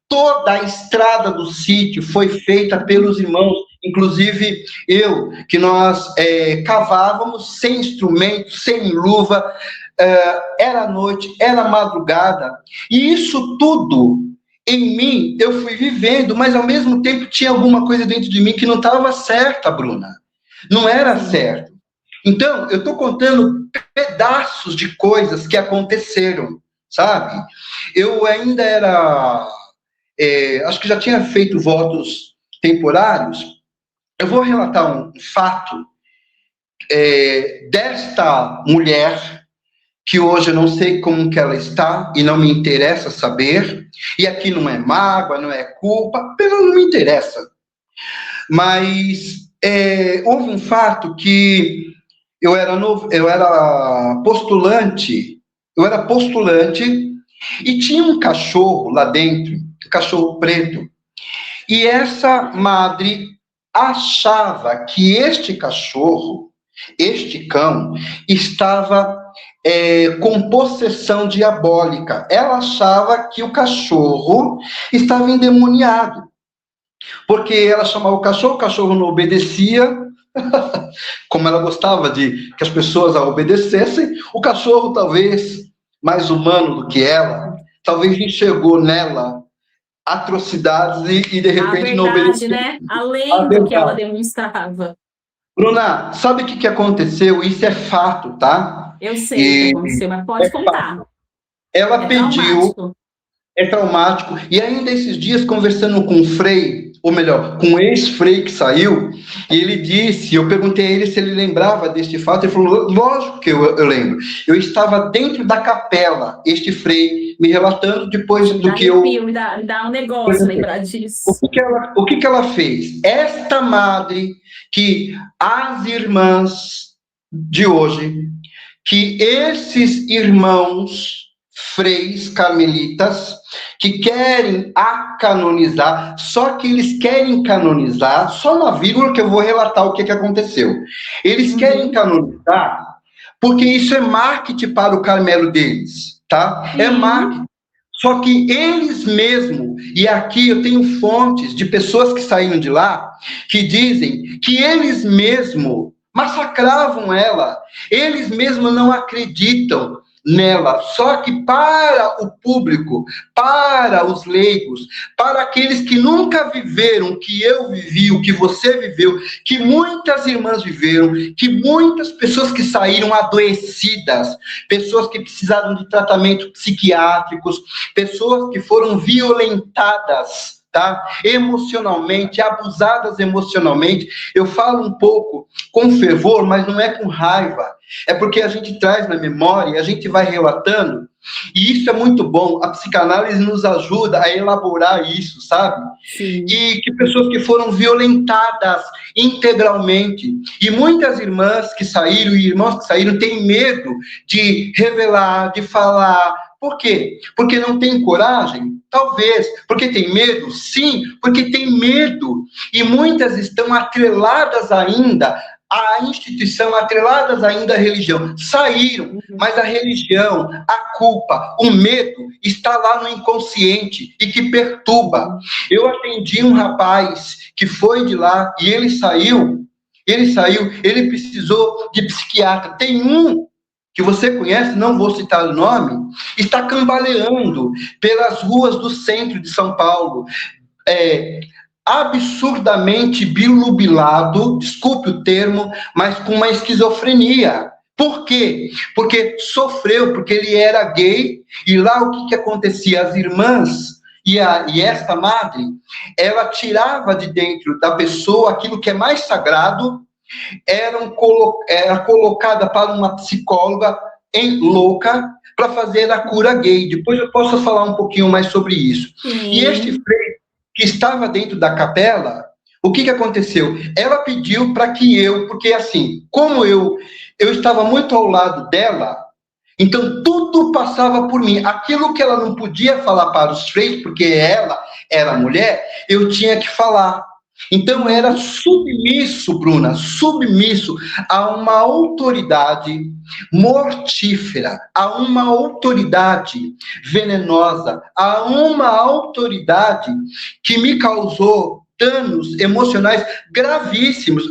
Toda a estrada do sítio foi feita pelos irmãos, inclusive eu, que nós cavávamos sem instrumento, sem luva, era noite, era madrugada, e isso tudo em mim eu fui vivendo, mas ao mesmo tempo tinha alguma coisa dentro de mim que não estava certa, Bruna, não era certo. Então, eu estou contando pedaços de coisas que aconteceram, sabe? Eu ainda era... acho que já tinha feito votos temporários. Eu vou relatar um fato desta mulher, que hoje eu não sei como que ela está, e não me interessa saber, e aqui não é mágoa, não é culpa, apenas não me interessa. Mas houve um fato que eu era postulante, e tinha um cachorro lá dentro, um cachorro preto, e essa madre achava que este cachorro, este cão, estava com possessão diabólica. Ela achava que o cachorro estava endemoniado, porque ela chamava o cachorro não obedecia, como ela gostava de que as pessoas a obedecessem, o cachorro, talvez mais humano do que ela, talvez enxergou nela atrocidades e de repente não obedeceu. Né? Além do que ela demonstrava. Bruna, sabe o que aconteceu? Isso é fato, tá? Eu sei o que aconteceu, mas pode contar. Ela É pediu, traumático. é traumático, e ainda esses dias conversando com o Frei, ou melhor, com o ex-Frei que saiu, e ele disse, eu perguntei a ele se ele lembrava deste fato, ele falou, lógico que eu lembro. Eu estava dentro da capela, este Frei me relatando depois Me do dá que eu... arrepio, me dá um negócio lembrar disso. O que ela fez? Esta madre, que as irmãs de hoje, que esses irmãos freis carmelitas, que querem canonizar, só que eles querem canonizar, só na vírgula que eu vou relatar o que aconteceu. Eles querem canonizar porque isso é marketing para o Carmelo deles, tá? É marketing. Só que eles mesmos, e aqui eu tenho fontes de pessoas que saíram de lá, que dizem que eles mesmos massacravam ela, eles mesmos não acreditam nela, só que para o público, para os leigos, para aqueles que nunca viveram o que eu vivi, o que você viveu, que muitas irmãs viveram, que muitas pessoas que saíram adoecidas, pessoas que precisaram de tratamentos psiquiátricos, pessoas que foram violentadas, tá? Emocionalmente, abusadas emocionalmente. Eu falo um pouco com fervor, mas não é com raiva. É porque a gente traz na memória, a gente vai relatando, e isso é muito bom. A psicanálise nos ajuda a elaborar isso, sabe? Sim. E que pessoas que foram violentadas integralmente. E muitas irmãs que saíram, e irmãos que saíram, têm medo de revelar, de falar. Por quê? Porque não tem coragem? Talvez. Porque tem medo? Sim, porque tem medo. E muitas estão atreladas ainda à instituição, atreladas ainda à religião. Saíram, mas a religião, a culpa, o medo está lá no inconsciente e que perturba. Eu atendi um rapaz que foi de lá e ele saiu, ele precisou de psiquiatra. Tem um que você conhece, não vou citar o nome, está cambaleando pelas ruas do centro de São Paulo, absurdamente bilubilado, desculpe o termo, mas com uma esquizofrenia. Por quê? Porque sofreu, porque ele era gay, e lá o que acontecia? As irmãs e esta madre, ela tirava de dentro da pessoa aquilo que é mais sagrado, era colocada para uma psicóloga louca para fazer a cura gay. Depois eu posso falar um pouquinho mais sobre isso. Sim. E este frei que estava dentro da capela, o que aconteceu? Ela pediu para que porque assim, como eu estava muito ao lado dela, então tudo passava por mim. Aquilo que ela não podia falar para os freis, porque ela era mulher, eu tinha que falar. Então era submisso, Bruna, submisso a uma autoridade mortífera, a uma autoridade venenosa, a uma autoridade que me causou danos emocionais gravíssimos.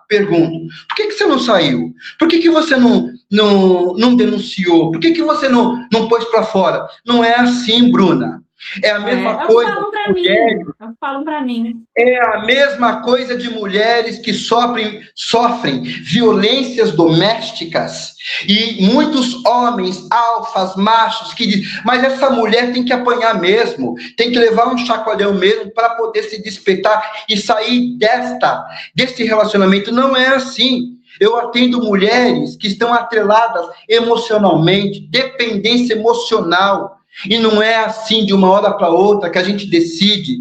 Pergunto, por que você não saiu? Por que você não denunciou? Por que você não pôs para fora? Não é assim, Bruna. É a mesma coisa. Falam para mim. É a mesma coisa de mulheres que sofrem violências domésticas. E muitos homens, alfas, machos, que dizem, mas essa mulher tem que apanhar mesmo, tem que levar um chacoalhão mesmo para poder se despertar e sair desse relacionamento. Não é assim. Eu atendo mulheres que estão atreladas emocionalmente, dependência emocional. E não é assim de uma hora para outra que a gente decide.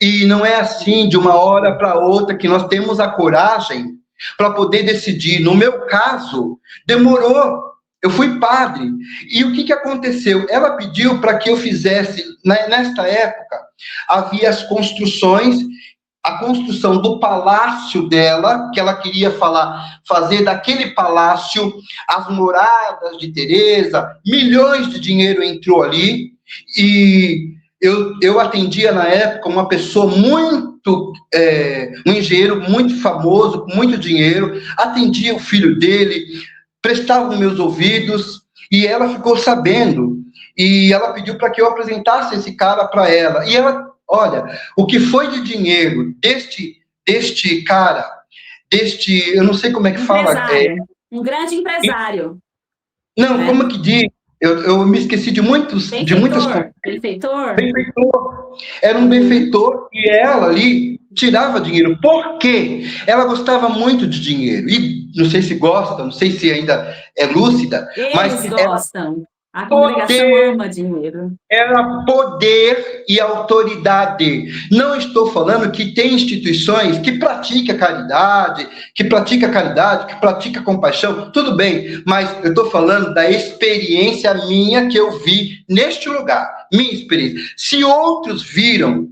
E não é assim de uma hora para outra que nós temos a coragem para poder decidir. No meu caso, demorou. Eu fui padre. E o que aconteceu? Ela pediu para que eu fizesse, nesta época, havia as construções, a construção do palácio dela, que ela queria fazer daquele palácio as moradas de Teresa, milhões de dinheiro entrou ali, e eu atendia na época uma pessoa muito, um engenheiro muito famoso, com muito dinheiro, atendia o filho dele, prestava meus ouvidos, e ela ficou sabendo, e ela pediu para que eu apresentasse esse cara para ela, e ela, olha, o que foi de dinheiro deste cara, deste, eu não sei como é que fala. Empresário. Um grande empresário. Não, né? como que diz? Eu me esqueci de muitas Benfeitor. Benfeitor. benfeitor. Era um benfeitor e ela ali tirava dinheiro. Por quê? Ela gostava muito de dinheiro. E não sei se gosta, não sei se ainda é lúcida, mas Eles era gostam. A congregação poder, ama dinheiro. era poder e autoridade. Não estou falando que tem instituições que praticam caridade, que pratica compaixão, tudo bem, mas eu estou falando da experiência minha que eu vi neste lugar, minha experiência. Se outros viram,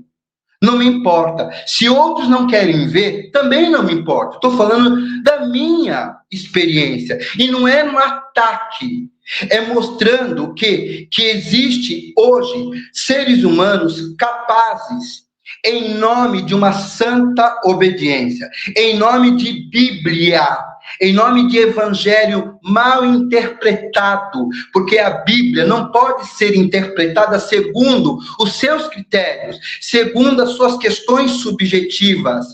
não me importa. Se outros não querem ver, também não me importa. Estou falando da minha experiência. E não é um ataque. É mostrando que existe hoje seres humanos capazes, em nome de uma santa obediência, em nome de Bíblia, em nome de evangelho mal interpretado, porque a Bíblia não pode ser interpretada segundo os seus critérios, segundo as suas questões subjetivas,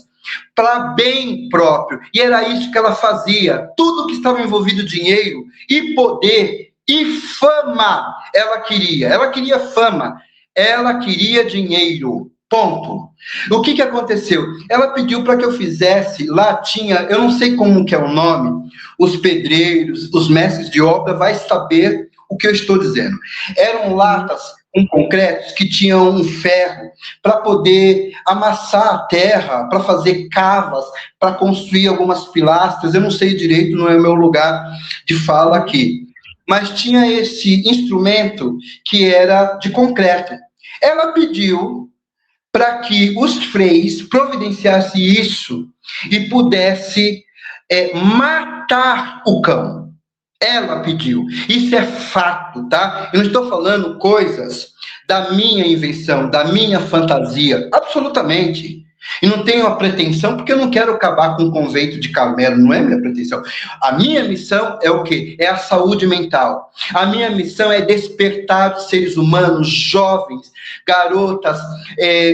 para bem próprio. E era isso que ela fazia. Tudo que estava envolvido dinheiro e poder e fama, ela queria fama, ela queria dinheiro. Ponto. O que aconteceu? Ela pediu para que eu fizesse, lá tinha, eu não sei como que é o nome, os pedreiros, os mestres de obra vai saber o que eu estou dizendo. Eram latas com concretos que tinham um ferro para poder amassar a terra, para fazer cavas, para construir algumas pilastras, eu não sei direito, não é o meu lugar de fala aqui. Mas tinha esse instrumento que era de concreto. Ela pediu para que os freis providenciassem isso e pudesse matar o cão. Ela pediu. Isso é fato, tá? Eu não estou falando coisas da minha invenção, da minha fantasia. Absolutamente. E não tenho a pretensão, porque eu não quero acabar com o convento de Carmelo, não é minha pretensão. A minha missão é o quê? É a saúde mental. A minha missão é despertar os seres humanos, jovens, garotas,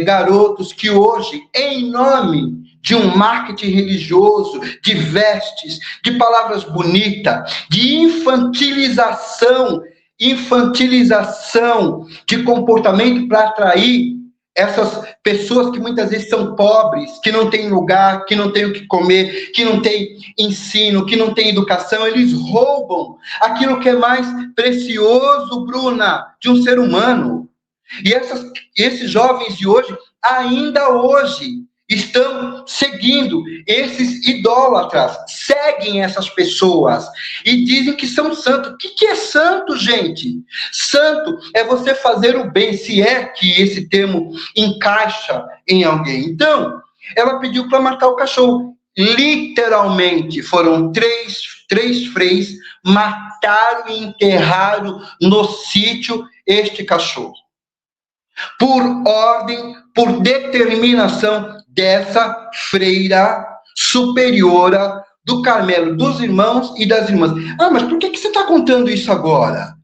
garotos que hoje, em nome de um marketing religioso, de vestes, de palavras bonitas, de infantilização de comportamento para atrair essas pessoas que muitas vezes são pobres, que não têm lugar, que não têm o que comer, que não têm ensino, que não têm educação, eles roubam aquilo que é mais precioso, Bruna, de um ser humano. E esses jovens de hoje, ainda hoje, estão seguindo esses idólatras, seguem essas pessoas e dizem que são santos. O que é santo, gente? Santo é você fazer o bem, se é que esse termo encaixa em alguém. Então, ela pediu para matar o cachorro. Literalmente, foram três freis, mataram e enterraram no sítio este cachorro. Por ordem, por determinação dessa freira superiora do Carmelo, dos irmãos e das irmãs. Ah, mas por que você está contando isso agora?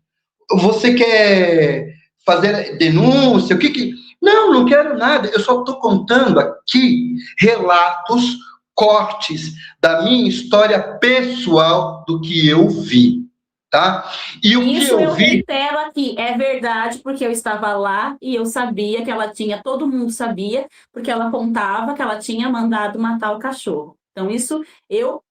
Você quer fazer denúncia? Não, não quero nada. Eu só estou contando aqui relatos, cortes da minha história pessoal do que eu vi. Tá? E o Isso que eu vi... reitero aqui, é verdade, porque eu estava lá e eu sabia que ela tinha, todo mundo sabia, porque ela contava que ela tinha mandado matar o cachorro. Então, isso eu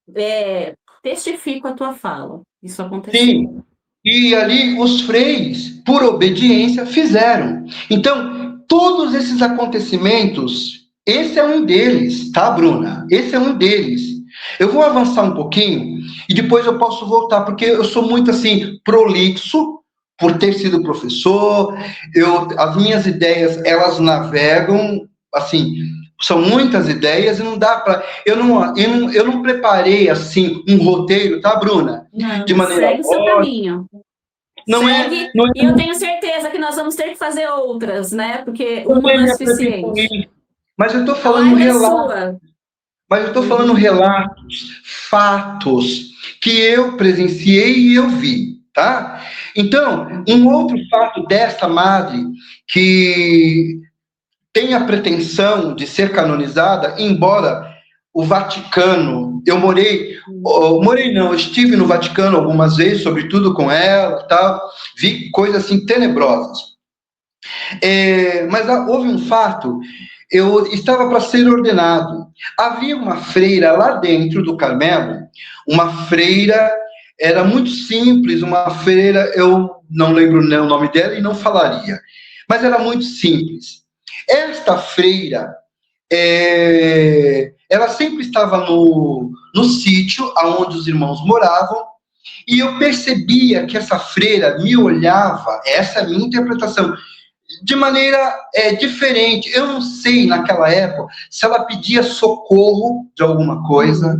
testifico a tua fala. Isso aconteceu. Sim, e ali os freis, por obediência, fizeram. Então, todos esses acontecimentos, esse é um deles, tá, Bruna? Esse é um deles. Eu vou avançar um pouquinho e depois eu posso voltar, porque eu sou muito, assim, prolixo, por ter sido professor, as minhas ideias, elas navegam, assim, são muitas ideias e não dá para... Eu não preparei, assim, um roteiro, tá, Bruna? Não, De maneira segue o seu caminho. Não segue, não é, e eu tenho certeza que nós vamos ter que fazer outras, né? Porque não uma é não é minha suficiente. pretensão, mas eu estou A falando live é relatos. sua. Mas eu estou falando relatos, fatos que eu presenciei e eu vi, tá? Então, um outro fato dessa madre que tem a pretensão de ser canonizada, embora o Vaticano. Eu estive no Vaticano algumas vezes, sobretudo com ela, tal, vi coisas assim tenebrosas. Mas houve um fato, eu estava para ser ordenado. Havia uma freira lá dentro do Carmelo, uma freira, era muito simples, uma freira, eu não lembro o nome dela e não falaria, mas era muito simples. Esta freira, ela sempre estava no sítio onde os irmãos moravam, e eu percebia que essa freira me olhava, essa é a minha interpretação, de maneira diferente. Eu não sei, naquela época, se ela pedia socorro de alguma coisa,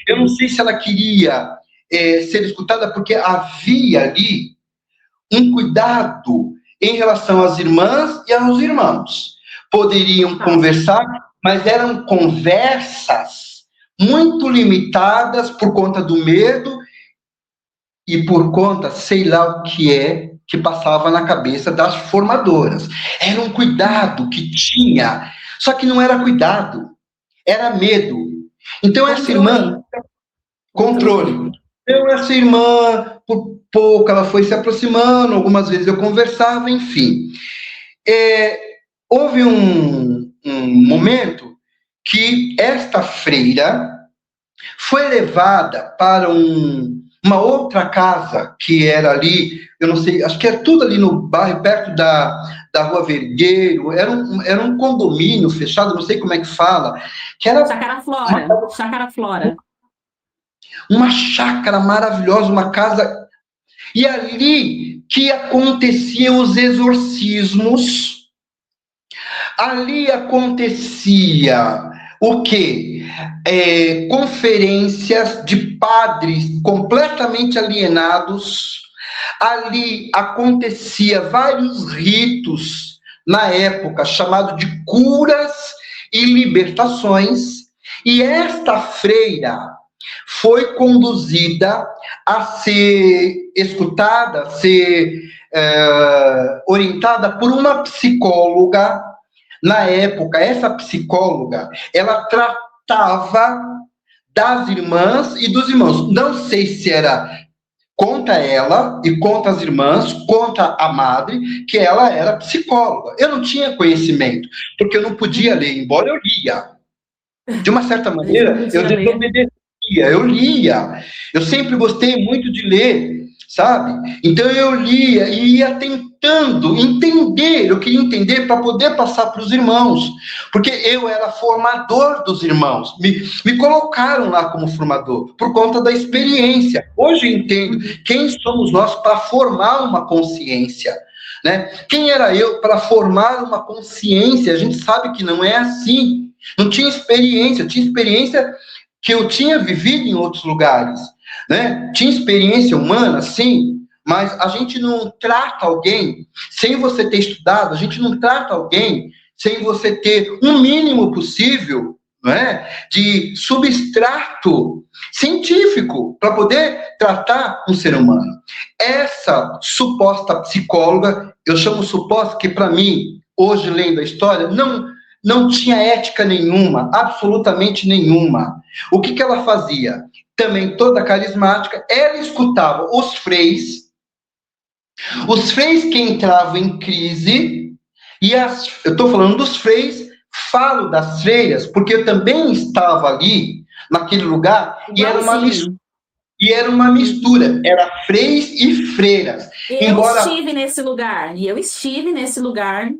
eu não sei se ela queria ser escutada, porque havia ali um cuidado em relação às irmãs e aos irmãos. Poderiam conversar, mas eram conversas muito limitadas por conta do medo e por conta, sei lá o que passava na cabeça das formadoras. Era um cuidado que tinha, só que não era cuidado, era medo. Então, essa irmã... Controle. Então, essa irmã, por pouco, ela foi se aproximando, algumas vezes eu conversava, enfim. Houve um momento que esta freira foi levada para uma outra casa que era ali, eu não sei, acho que é tudo ali no bairro, perto da Rua Vergueiro, era um condomínio fechado, não sei como é que fala, que era... Chácara Flora. Uma chácara maravilhosa, uma casa... E ali que aconteciam os exorcismos, ali acontecia o quê? Conferências de padres completamente alienados, ali acontecia vários ritos, na época, chamado de curas e libertações, e esta freira foi conduzida a ser escutada, a ser orientada por uma psicóloga. Na época, essa psicóloga, ela tratava das irmãs e dos irmãos. Não sei se era contra ela e contra as irmãs, contra a madre, que ela era psicóloga. Eu não tinha conhecimento, porque eu não podia ler, embora eu lia. De uma certa maneira, eu desobedecia, eu lia. Eu sempre gostei muito de ler, sabe? Então eu lia e ia tentando entender, eu queria entender para poder passar para os irmãos, porque eu era formador dos irmãos, me colocaram lá como formador, por conta da experiência. Hoje eu entendo quem somos nós para formar uma consciência, né? Quem era eu para formar uma consciência? A gente sabe que não é assim. Não tinha experiência, tinha experiência que eu tinha vivido em outros lugares, né? Tinha experiência humana, sim, mas a gente não trata alguém sem você ter estudado, a gente não trata alguém sem você ter um mínimo possível, né, de substrato científico para poder tratar um ser humano. Essa suposta psicóloga, eu chamo suposta, que para mim, hoje lendo a história, não tinha ética nenhuma, absolutamente nenhuma. O que ela fazia? Também toda carismática, ela escutava os freis que entravam em crise, e eu estou falando dos freis, falo das freiras, porque eu também estava ali, naquele lugar, e era uma mistura, era freis e freiras. Eu estive nesse lugar,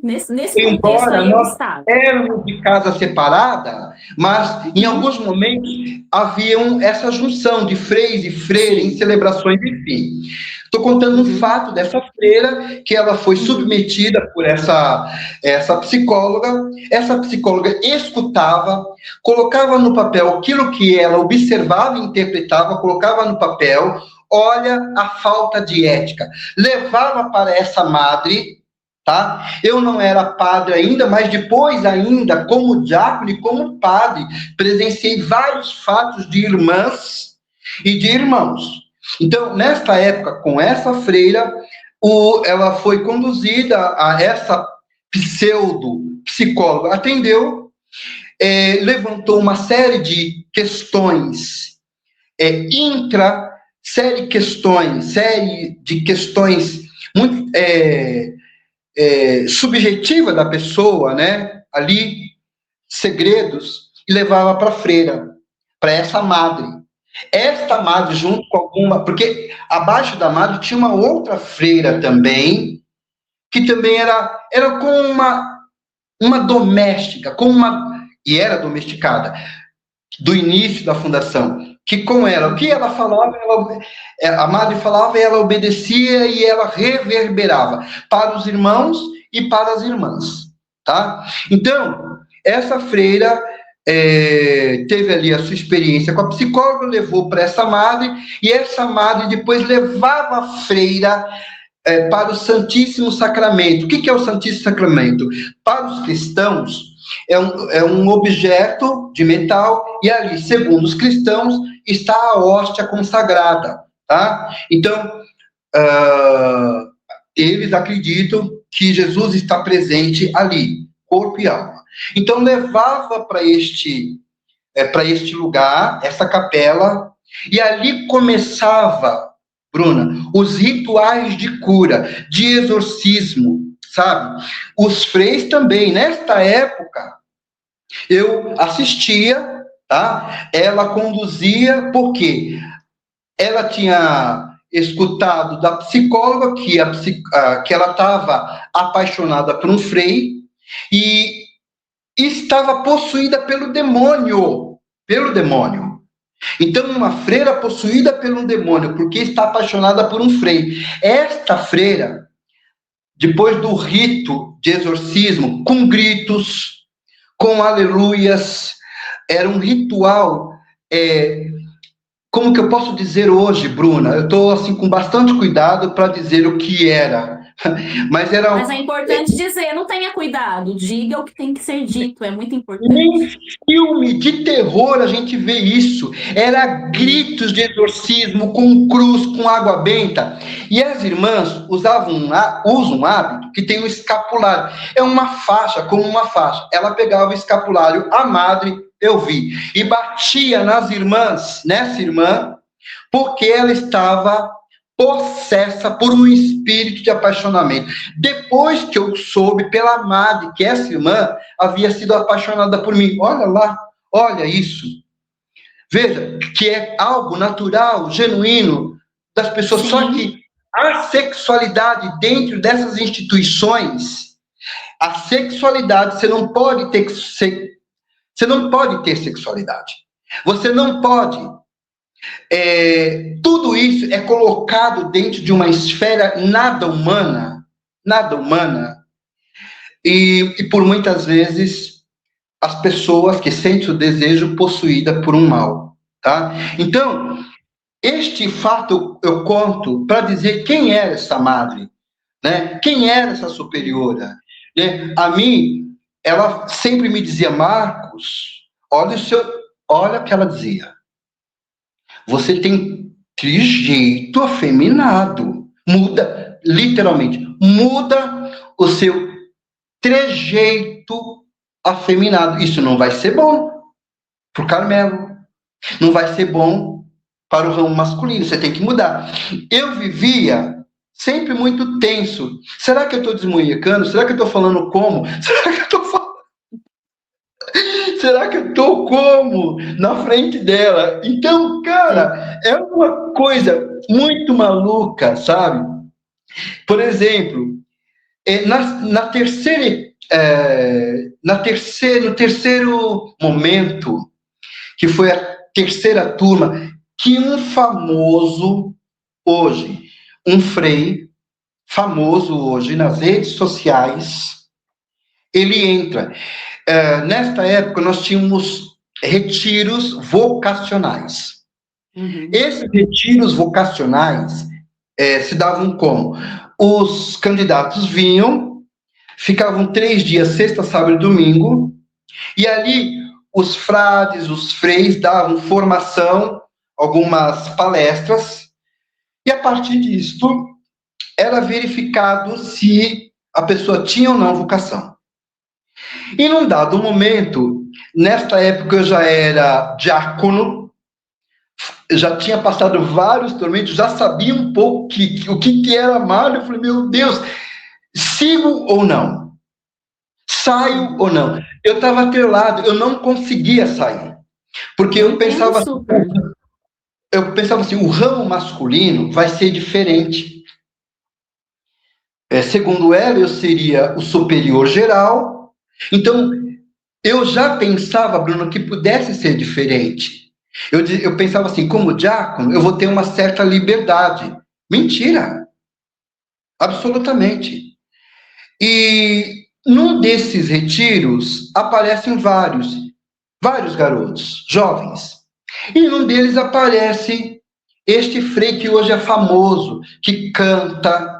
nesse contexto aí eu estava. Éramos de casa separada, mas em alguns momentos haviam essa junção de freis e freiras em celebrações, enfim. Estou contando um fato dessa freira, que ela foi submetida por essa psicóloga. Essa psicóloga escutava, colocava no papel aquilo que ela observava e interpretava, colocava no papel. Olha a falta de ética. Levava para essa madre, tá? Eu não era padre ainda, mas depois ainda, como diácono e como padre, presenciei vários fatos de irmãs e de irmãos. Então, nesta época, com essa freira, ela foi conduzida a essa pseudo-psicóloga, atendeu, levantou uma série de questões, série de questões muito subjetiva da pessoa, né? Ali, segredos, e levava para a freira, para essa madre. Esta madre, junto com alguma... Porque abaixo da madre tinha uma outra freira também, que também era como uma doméstica, e era domesticada, do início da fundação, que com ela, o que ela falava, a madre falava e ela obedecia e ela reverberava para os irmãos e para as irmãs, tá? Então, essa freira teve ali a sua experiência com a psicóloga, levou para essa madre, e essa madre depois levava a freira para o Santíssimo Sacramento. O que é o Santíssimo Sacramento? Para os cristãos, é um objeto de metal, e ali, segundo os cristãos, está a hóstia consagrada, tá? Então, eles acreditam que Jesus está presente ali, corpo e alma. Então, levava para este lugar, essa capela, e ali começava, Bruna, os rituais de cura, de exorcismo, sabe? Os freis também, nesta época, eu assistia, tá? Ela conduzia, porque ela tinha escutado da psicóloga que ela estava apaixonada por um frei e estava possuída pelo demônio. Então, uma freira possuída pelo demônio, porque está apaixonada por um frei. Esta freira, depois do rito de exorcismo, com gritos, com aleluias, era um ritual, como que eu posso dizer hoje, Bruna? Eu estou assim, com bastante cuidado para dizer o que era. Mas é importante dizer, não tenha cuidado, diga o que tem que ser dito, é muito importante. Nem filme de terror a gente vê isso. Era gritos de exorcismo, com cruz, com água benta. E as irmãs usam um hábito que tem um escapulário. É uma faixa, como uma faixa. Ela pegava o escapulário, a madre, eu vi, e batia nessa irmã, porque ela estava possessa por um espírito de apaixonamento. Depois que eu soube pela madre que essa irmã havia sido apaixonada por mim. Olha lá, olha isso. Veja, que é algo natural, genuíno das pessoas. Sim. Só que a sexualidade dentro dessas instituições, a sexualidade, você não pode ter sexualidade. Você não pode... tudo isso é colocado dentro de uma esfera nada humana, e por muitas vezes as pessoas que sentem o desejo possuída por um mal, tá? Então, este fato eu conto para dizer quem era essa madre, né? Quem era essa superiora, né? A mim, ela sempre me dizia: Marcos, olha o que ela dizia. Você tem trejeito afeminado. Muda, literalmente, muda o seu trejeito afeminado. Isso não vai ser bom para o Carmelo. Não vai ser bom para o ramo masculino. Você tem que mudar. Eu vivia sempre muito tenso. Será que eu estou desmunhecando? Será que eu estou falando como? Será que eu estou como na frente dela? Então, cara, é uma coisa muito maluca, sabe? Por exemplo, no terceiro momento, que foi a terceira turma, que um frei famoso hoje nas redes sociais, ele entra. Nesta época, nós tínhamos retiros vocacionais. Uhum. Esses retiros vocacionais se davam como? Os candidatos vinham, ficavam 3 dias, sexta, sábado e domingo, e ali os frades, os freis davam formação, algumas palestras, e a partir disso era verificado se a pessoa tinha ou não vocação. E num dado momento, nesta época eu já era diácono, já tinha passado vários tormentos, já sabia um pouco o que era amar. Eu falei, meu Deus, sigo ou não? Saio ou não? Eu estava atrelado, eu não conseguia sair. Porque Eu entendo super. eu pensava assim, o ramo masculino vai ser diferente. Segundo ela, eu seria o superior geral. Então, eu já pensava, Bruno, que pudesse ser diferente. Eu pensava assim, como diácono, eu vou ter uma certa liberdade. Mentira, absolutamente. E num desses retiros aparecem vários garotos, jovens. E num deles aparece este frei que hoje é famoso, que canta,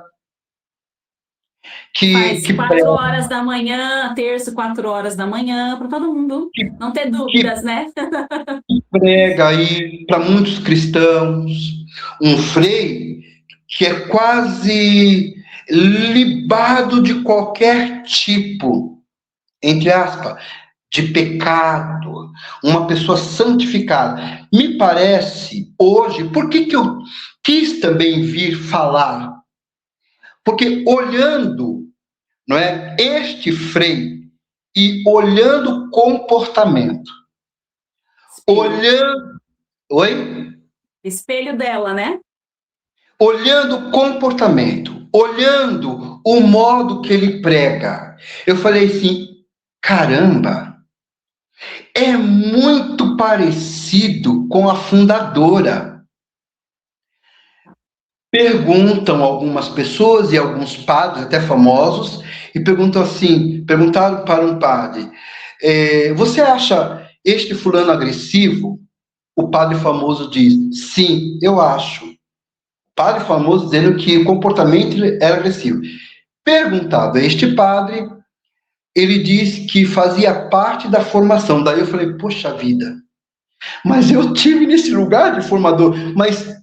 Faz que quatro prega, horas da manhã, terça, 4 horas da manhã, para todo mundo não ter que dúvidas, né? prega aí para muitos cristãos, um frei que é quase libado de qualquer tipo, entre aspas, de pecado, uma pessoa santificada. Me parece, hoje, por que eu quis também vir falar? Porque olhando, não é, este frei e olhando o comportamento, Espelho. olhando, oi? Espelho dela, né? Olhando o comportamento, olhando o modo que ele prega, eu falei assim: caramba, é muito parecido com a fundadora. Perguntam algumas pessoas e alguns padres, até famosos, e perguntam assim: perguntaram para um padre, você acha este fulano agressivo? O padre famoso diz: sim, eu acho. Padre famoso dizendo que o comportamento era agressivo. Perguntado a este padre, ele disse que fazia parte da formação. Daí eu falei, poxa vida, mas eu tive nesse lugar de formador, mas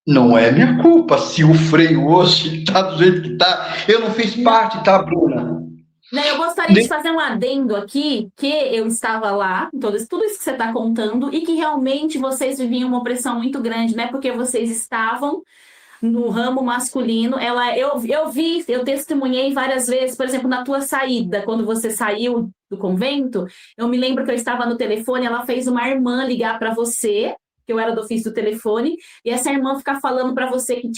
não é minha culpa se o freio hoje está do jeito que está. Eu não fiz Não, parte, tá, Bruna? né, eu gostaria de fazer um adendo aqui, que eu estava lá, tudo isso que você está contando, e que realmente vocês viviam uma opressão muito grande, né? Porque vocês estavam no ramo masculino. Eu vi, eu testemunhei várias vezes, por exemplo, na tua saída, quando você saiu do convento, eu me lembro que eu estava no telefone, ela fez uma irmã ligar para você, que eu era do ofício do telefone, e essa irmã ficar falando para você que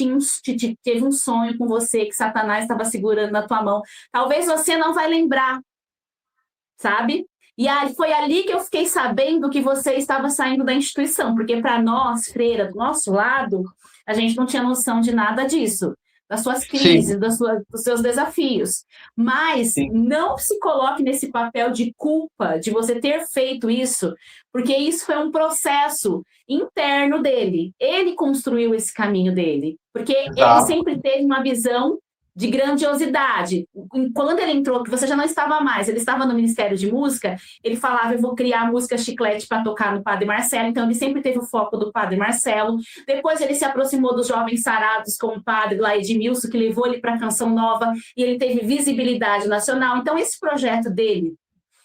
teve um sonho com você, que Satanás estava segurando na tua mão. Talvez você não vai lembrar, sabe? E aí foi ali que eu fiquei sabendo que você estava saindo da instituição, porque para nós, freira, do nosso lado, a gente não tinha noção de nada disso, das suas Sim, crises, dos seus desafios. Mas sim, não se coloque nesse papel de culpa de você ter feito isso, porque isso foi um processo interno dele. Ele construiu esse caminho dele, porque ele exato. sempre teve uma visão de grandiosidade. Quando ele entrou, que você já não estava mais, ele estava no Ministério de Música, ele falava, eu vou criar música chiclete para tocar no Padre Marcelo, então ele sempre teve o foco do Padre Marcelo. Depois ele se aproximou dos Jovens Sarados com o padre lá Edmilson, que levou ele para a Canção Nova, e ele teve visibilidade nacional. Então esse projeto dele,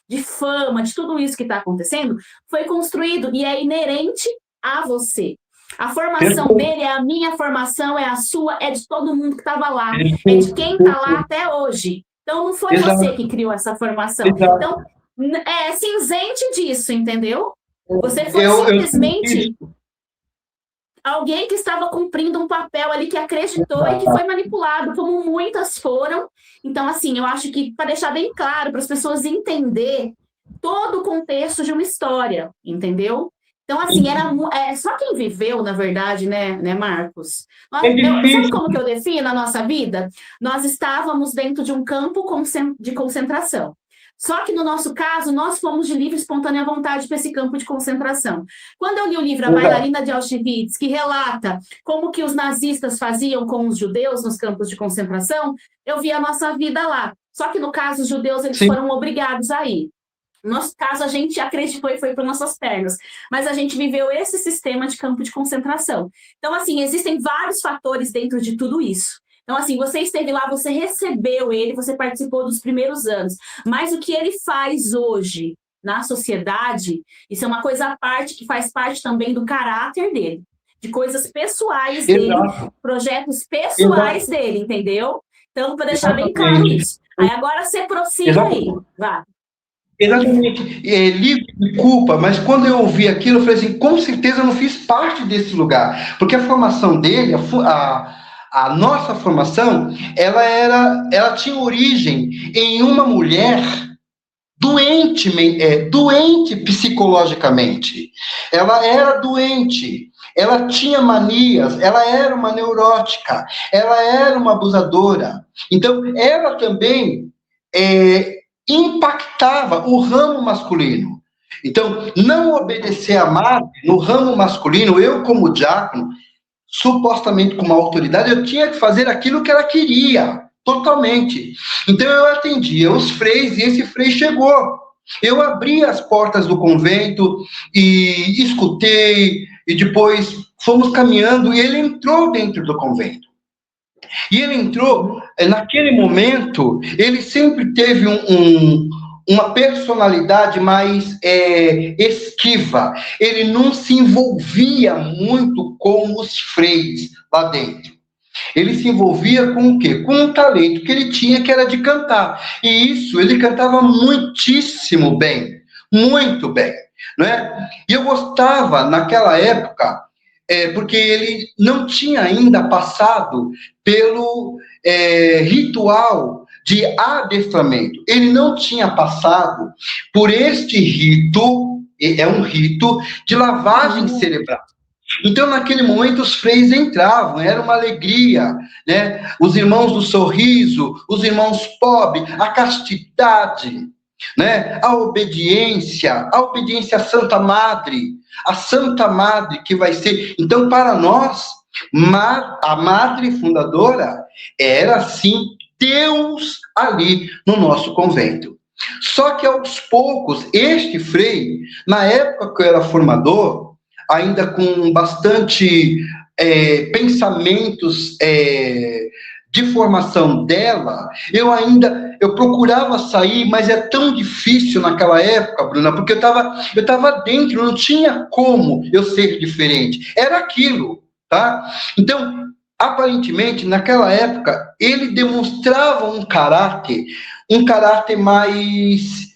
de fama, de tudo isso que está acontecendo, foi construído e é inerente a você. A formação Perfeito, dele é a minha formação, é a sua, é de todo mundo que estava lá, é de perfeito, quem está lá perfeito. até hoje. Então, não foi você que Exato, criou essa formação. exato. Então, é cinzente disso, entendeu? Você foi Eu senti simplesmente alguém que estava cumprindo um papel ali que acreditou e que isso. foi manipulado, como muitas foram. Então, assim, eu acho que para deixar bem claro para as pessoas entender todo o contexto de uma história, entendeu? Então, assim, só quem viveu, na verdade, né, Marcos? É Sabe difícil. como que eu defino a nossa vida? Nós estávamos dentro de um campo de concentração. Só que no nosso caso, nós fomos de livre e espontânea vontade para esse campo de concentração. Quando eu li o livro A Exato. Bailarina de Auschwitz, que relata como que os nazistas faziam com os judeus nos campos de concentração, eu vi a nossa vida lá. Só que no caso, os judeus eles Sim, foram obrigados a ir. No nosso caso, a gente acreditou e foi para nossas pernas, mas a gente viveu esse sistema de campo de concentração. Então, assim, existem vários fatores dentro de tudo isso. Então, assim, você esteve lá, você recebeu ele, você participou dos primeiros anos, mas o que ele faz hoje na sociedade, isso é uma coisa à parte, que faz parte também do caráter dele, de coisas pessoais dele, Exato, projetos pessoais exato, dele, entendeu? Então, para deixar bem claro exatamente. isso. Aí agora você prossiga aí, Exatamente. vai. Exatamente, é, livre de culpa, mas quando eu ouvi aquilo, eu falei assim, com certeza eu não fiz parte desse lugar, porque a formação dele, a nossa formação, ela tinha origem em uma mulher doente, doente psicologicamente. Ela era doente, ela tinha manias, ela era uma neurótica, ela era uma abusadora. Então, ela também impactava o ramo masculino. Então, não obedecer a madre no ramo masculino, eu como diácono, supostamente com uma autoridade, eu tinha que fazer aquilo que ela queria, totalmente. Então eu atendia os freis e esse frei chegou. Eu abri as portas do convento e escutei, e depois fomos caminhando e ele entrou dentro do convento. E ele entrou, naquele momento, ele sempre teve uma personalidade mais esquiva. Ele não se envolvia muito com os freis lá dentro. Ele se envolvia com o quê? Com um talento que ele tinha, que era de cantar. E isso, ele cantava muitíssimo bem, muito bem, né? E eu gostava, naquela época, porque ele não tinha ainda passado pelo ritual de adestramento. Ele não tinha passado por este rito, é um rito de lavagem cerebral. Então, naquele momento, os freis entravam, era uma alegria, né? Os irmãos do sorriso, os irmãos pobres, a castidade, né? A obediência à Santa Madre, a Santa Madre que vai ser. Então, para nós, a Madre Fundadora era, sim, Deus ali no nosso convento. Só que, aos poucos, este frei, na época que eu era formador, ainda com bastante pensamentos de formação dela, eu procurava sair, mas é tão difícil naquela época, Bruna, porque eu tava dentro, não tinha como eu ser diferente, era aquilo, tá? Então, aparentemente, naquela época, ele demonstrava um caráter mais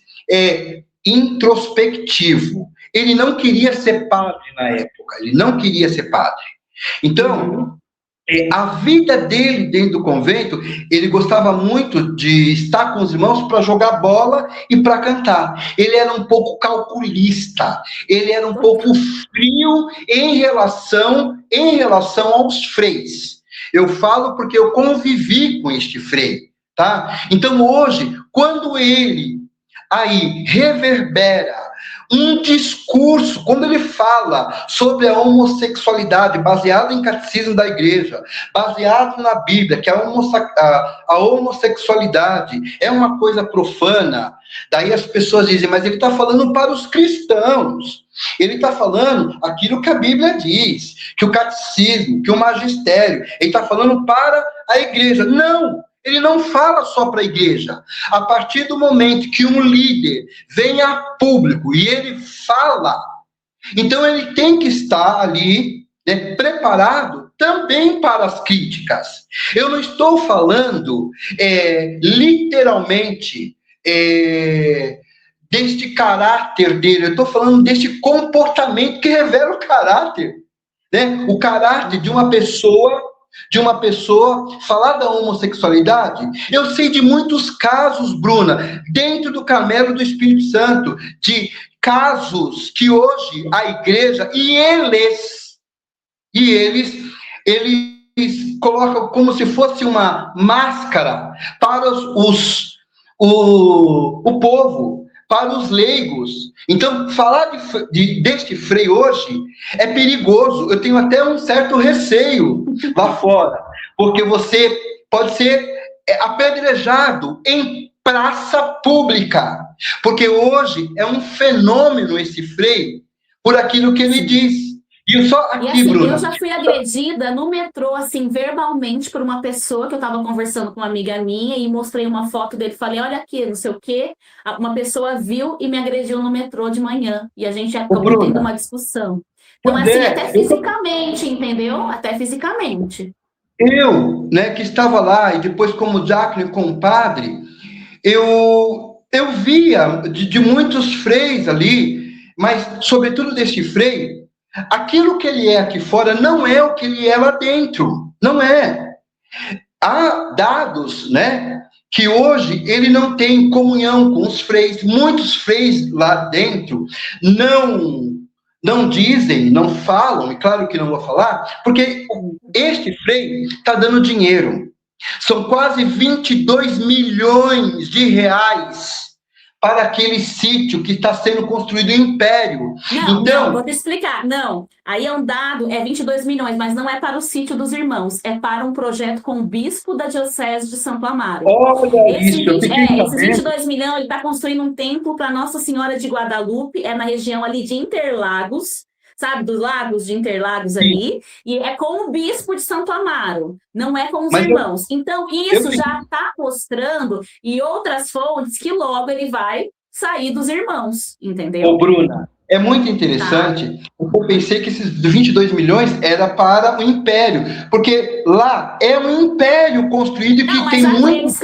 introspectivo. Ele não queria ser padre na época, ele não queria ser padre. Então, a vida dele dentro do convento, ele gostava muito de estar com os irmãos para jogar bola e para cantar. Ele era um pouco calculista, ele era um pouco frio em relação aos freis. Eu falo porque eu convivi com este frei, tá? Então, hoje, quando ele aí reverbera um discurso, quando ele fala sobre a homossexualidade, baseado em catecismo da igreja, baseado na Bíblia, que a homossexualidade é uma coisa profana, daí as pessoas dizem, mas ele está falando para os cristãos, ele está falando aquilo que a Bíblia diz, que o catecismo, que o magistério, ele está falando para a igreja. Não! Ele não fala só para a igreja. A partir do momento que um líder vem a público e ele fala, então ele tem que estar ali, né, preparado também para as críticas. Eu não estou falando literalmente deste caráter dele, eu estou falando deste comportamento que revela o caráter, né? O caráter de uma pessoa falar da homossexualidade. Eu sei de muitos casos, Bruna, dentro do Carmelo do Espírito Santo, de casos que hoje a igreja eles colocam como se fosse uma máscara para o povo, para os leigos. Então, falar deste frei hoje é perigoso. Eu tenho até um certo receio lá fora, porque você pode ser apedrejado em praça pública, porque hoje é um fenômeno esse frei por aquilo que ele diz. E só E aqui, assim, eu Bruna. já fui agredida no metrô, assim, verbalmente, por uma pessoa que eu estava conversando com uma amiga minha e mostrei uma foto dele. Falei, olha aqui, não sei o quê. Uma pessoa viu e me agrediu no metrô de manhã. E a gente Ô, acabou tendo Bruna, uma discussão. Então, pois assim, até é, fisicamente, entendeu? Até fisicamente. eu, né, que estava lá e depois como diácono e compadre, eu via de muitos freis ali, mas sobretudo desse frei, aquilo que ele é aqui fora não é o que ele é lá dentro, não é. Há dados, né, que hoje ele não tem comunhão com os freis, muitos freis lá dentro não dizem, não falam, e claro que não vou falar, porque este frei está dando dinheiro. São quase 22 milhões de reais para aquele sítio que está sendo construído em Império. Não, não, Então, vou te explicar. Não, aí é um dado, é 22 milhões, mas não é para o sítio dos irmãos, é para um projeto com o bispo da Diocese de Santo Amaro. olha isso, eu fiquei Esses sabendo. 22 milhões, ele está construindo um templo para Nossa Senhora de Guadalupe, é na região ali de Interlagos, sabe, dos lagos de Interlagos Sim, ali, e é com o bispo de Santo Amaro, não é com os mas irmãos. Então, eu isso já está mostrando, e outras fontes, que logo ele vai sair dos irmãos, Ô, entendeu? Bruna, é muito Tá? interessante, porque eu pensei que esses 22 milhões era para o império, porque lá é um império construído Não, que mas tem já muito.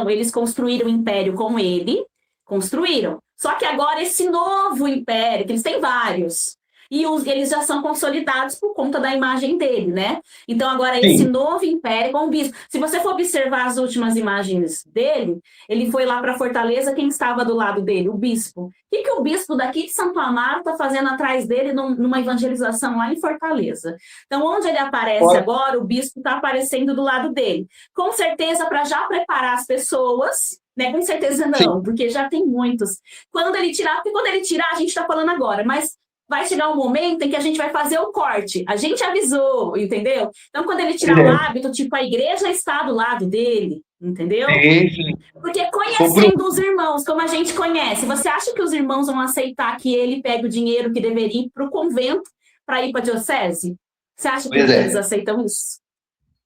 eles construíram o império com ele, construíram. Só que agora esse novo império, que eles têm vários, eles já são consolidados por conta da imagem dele, né? Então agora esse Sim, novo império com o bispo. Se você for observar as últimas imagens dele, ele foi lá para Fortaleza, quem estava do lado dele? O bispo. O que o bispo daqui de Santo Amaro está fazendo atrás dele numa evangelização lá em Fortaleza? Então, onde ele aparece pode, agora, o bispo está aparecendo do lado dele. Com certeza, para já preparar as pessoas, né? Com certeza sim, não, porque já tem muitos. Porque quando ele tirar, a gente está falando agora, mas vai chegar um momento em que a gente vai fazer o corte. A gente avisou, entendeu? Então, quando ele tirar o é, hábito, tipo, a igreja está do lado dele, entendeu? sim. Porque Ô, Bruna, conhecendo os irmãos, como a gente conhece, você acha que os irmãos vão aceitar que ele pegue o dinheiro que deveria ir para o convento para ir para a diocese? Você acha que pois eles é. aceitam isso?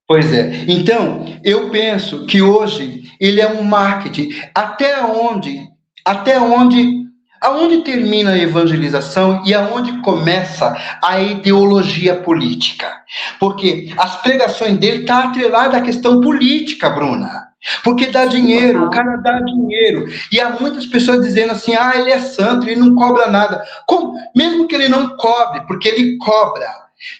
Pois é. Então, eu penso que hoje ele é um marketing. Aonde termina a evangelização e aonde começa a ideologia política? Porque as pregações dele estão atreladas à questão política, Bruna. Porque dá Sim, dinheiro, o total. cara dá dinheiro. E há muitas pessoas dizendo assim: ah, ele é santo, ele não cobra nada. Como? Mesmo que ele não cobre, porque ele cobra.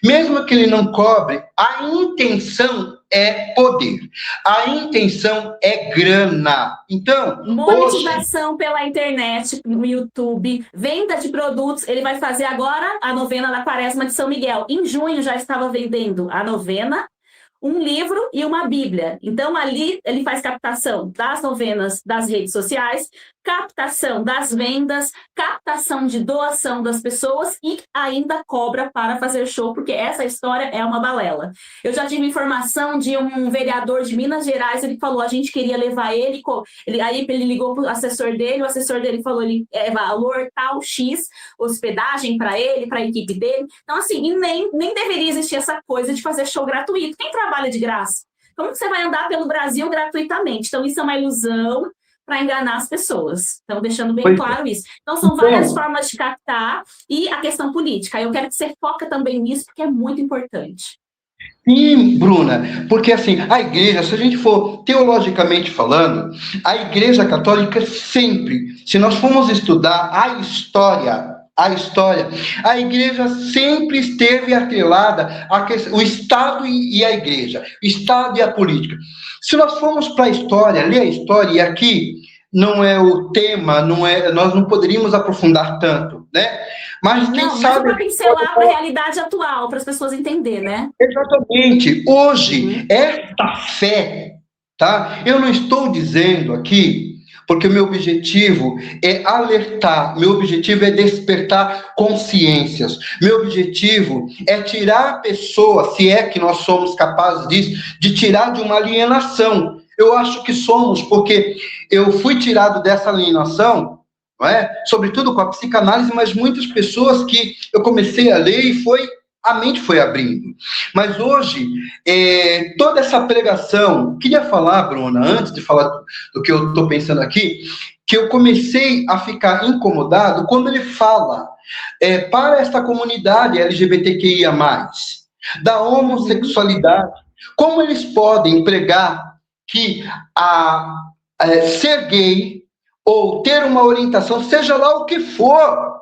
Mesmo que ele não cobre, a intenção é poder, a intenção é grana. Então, hoje, Monetização pela internet, no YouTube, venda de produtos. Ele vai fazer agora a novena da Quaresma de São Miguel. Em junho já estava vendendo a novena, um livro e uma Bíblia. Então, ali ele faz captação das novenas das redes sociais, captação das vendas, captação de doação das pessoas e ainda cobra para fazer show, porque essa história é uma balela. Eu já tive informação de um vereador de Minas Gerais, ele falou, a gente queria levar ele, aí ele ligou para o assessor dele, o assessor dele falou, ele valor tal X, hospedagem para ele, para a equipe dele. Então, assim, nem deveria existir essa coisa de fazer show gratuito. Quem trabalha de graça? Como que você vai andar pelo Brasil gratuitamente? Então, isso é uma ilusão para enganar as pessoas. Então, deixando bem pois claro isso. Então, são várias então, formas de captar e a questão política. Eu quero que você foca também nisso, porque é muito importante. sim, Bruna, porque assim, a igreja, se a gente for teologicamente falando, a igreja católica sempre, se nós formos estudar a igreja sempre esteve atrelada o Estado e a igreja, o Estado e a política. Se nós formos para a história, ler a história, e aqui não é o tema, nós não poderíamos aprofundar tanto, né? Mas quem Não, mas é sabe para pincelar para a realidade atual, para as pessoas entenderem, né? exatamente. Hoje, Uhum. esta fé, tá? Eu não estou dizendo aqui, porque o meu objetivo é alertar, meu objetivo é despertar consciências, meu objetivo é tirar a pessoa, se é que nós somos capazes disso, de tirar de uma alienação. Eu acho que somos, porque eu fui tirado dessa alienação não é? Sobretudo com a psicanálise, mas muitas pessoas que eu comecei a ler e a mente foi abrindo. Mas hoje, toda essa pregação, queria falar, Bruna, antes de falar do que eu estou pensando aqui, que eu comecei a ficar incomodado quando ele fala para esta comunidade LGBTQIA+, da homossexualidade, como eles podem pregar que ser gay ou ter uma orientação, seja lá o que for,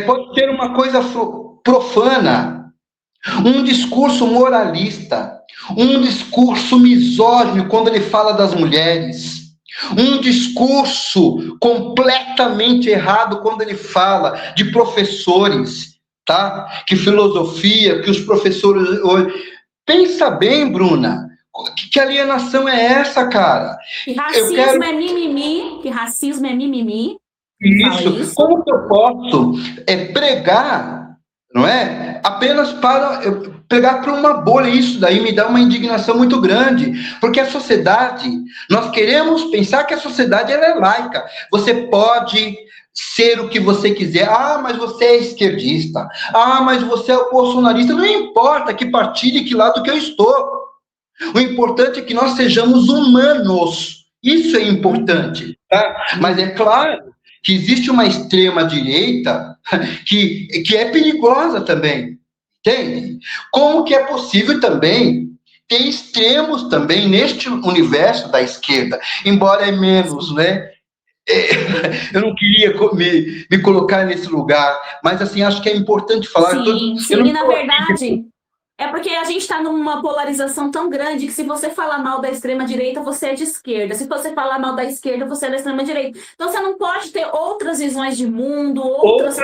pode ser uma coisa profana, um discurso moralista, um discurso misógino quando ele fala das mulheres, um discurso completamente errado quando ele fala de professores, tá? Que filosofia, que os professores hoje... Pensa bem, Bruna, que alienação é essa, cara? Que racismo é mimimi, que racismo é mimimi. Isso. Como que eu posso pregar, não é? Apenas para pregar para uma bolha. Isso daí me dá uma indignação muito grande, porque a sociedade, nós queremos pensar que a sociedade ela é laica. Você pode ser o que você quiser. Ah, mas você é esquerdista. Ah, mas você é bolsonarista. Não importa que partido e que lado que eu estou. O importante é que nós sejamos humanos. Isso é importante, tá? Mas é claro que existe uma extrema-direita que é perigosa também, entende? Como que é possível também ter extremos também neste universo da esquerda, embora é menos, né? Eu não queria me colocar nesse lugar, mas assim, acho que é importante falar. Sim, e na verdade... É porque a gente está numa polarização tão grande que se você falar mal da extrema-direita, você é de esquerda. Se você falar mal da esquerda, você é da extrema-direita. Então você não pode ter outras visões de mundo, outros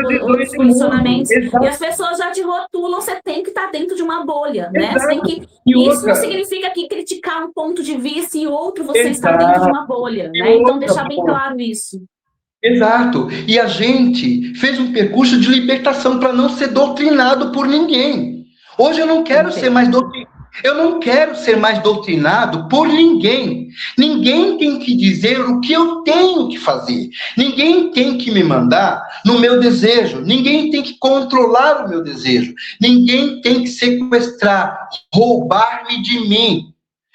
posicionamentos. E as pessoas já te rotulam, você tem que estar dentro de uma bolha, né? Você tem que... Isso não significa que criticar um ponto de vista e outro você está dentro de uma bolha, né? Então deixar bem claro isso. Exato. E a gente fez um percurso de libertação para não ser doutrinado por ninguém. Hoje eu não quero ser mais doutrinado por ninguém. Ninguém tem que dizer o que eu tenho que fazer. Ninguém tem que me mandar no meu desejo. Ninguém tem que controlar o meu desejo. Ninguém tem que sequestrar, roubar-me de mim.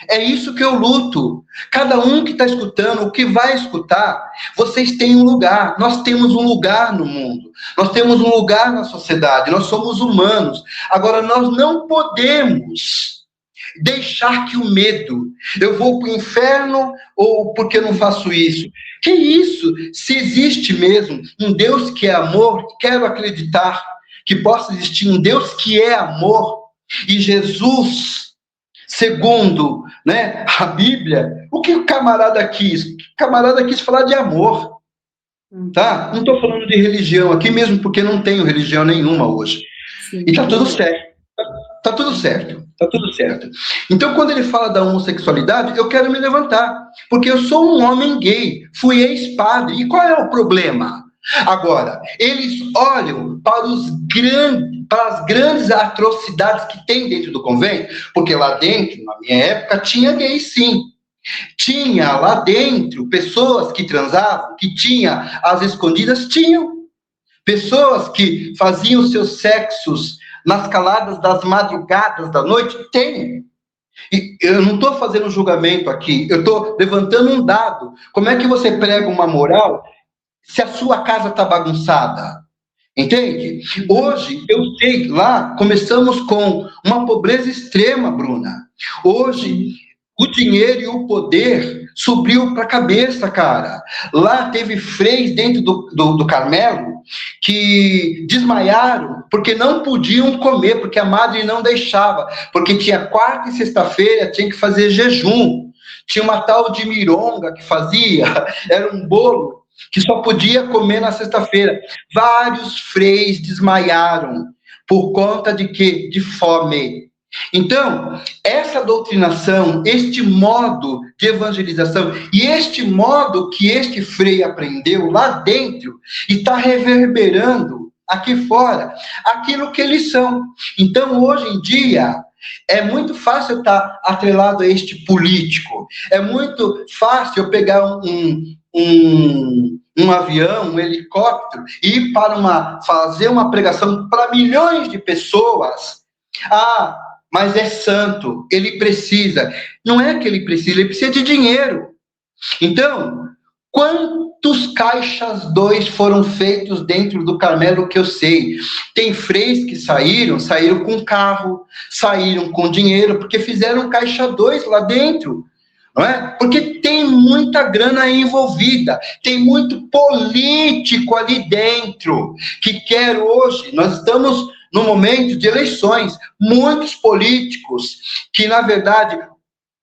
É isso que eu luto. Cada um que está escutando, o que vai escutar, vocês têm um lugar. Nós temos um lugar no mundo. Nós temos um lugar na sociedade. Nós somos humanos. Agora, nós não podemos deixar que o medo, eu vou para o inferno ou porque eu não faço isso? Que isso? Se existe mesmo um Deus que é amor, quero acreditar que possa existir um Deus que é amor e Jesus... Segundo, né, a Bíblia, o que o camarada quis? O camarada quis falar de amor, tá? Não estou falando de religião aqui mesmo, porque não tenho religião nenhuma hoje. Sim. E tá tudo certo. Tá tudo certo. Tá tudo certo. Então, quando ele fala da homossexualidade, eu quero me levantar, porque eu sou um homem gay, fui ex-padre. E qual é o problema? Agora, eles olham para as grandes atrocidades que tem dentro do convento, porque lá dentro, na minha época, tinha gay sim. Tinha lá dentro pessoas que transavam, que tinha as escondidas, tinham. Pessoas que faziam seus sexos nas caladas das madrugadas da noite, tem. E eu não estou fazendo julgamento aqui, eu estou levantando um dado. Como é que você prega uma moral se a sua casa está bagunçada? Entende? Hoje, eu sei, lá começamos com uma pobreza extrema, Bruna. Hoje, o dinheiro e o poder subiu para a cabeça, cara. Lá teve freis dentro do Carmelo que desmaiaram porque não podiam comer, porque a madre não deixava, porque tinha quarta e sexta-feira, tinha que fazer jejum. Tinha uma tal de mironga que fazia, era um bolo que só podia comer na sexta-feira. Vários freis desmaiaram por conta de quê? De fome. Então, essa doutrinação, este modo de evangelização e este modo que este frei aprendeu lá dentro está reverberando aqui fora aquilo que eles são. Então, hoje em dia, é muito fácil estar atrelado a este político. É muito fácil eu pegar um um avião, um helicóptero, e ir para fazer uma pregação para milhões de pessoas. Ah, mas é santo, ele precisa. Não é que ele precisa de dinheiro. Então, quantos caixas 2 foram feitos dentro do Carmelo que eu sei? Tem freis que saíram com carro, saíram com dinheiro, porque fizeram caixa 2 lá dentro. Não é? Porque tem muita grana envolvida, tem muito político ali dentro, que quer hoje, nós estamos no momento de eleições, muitos políticos que, na verdade,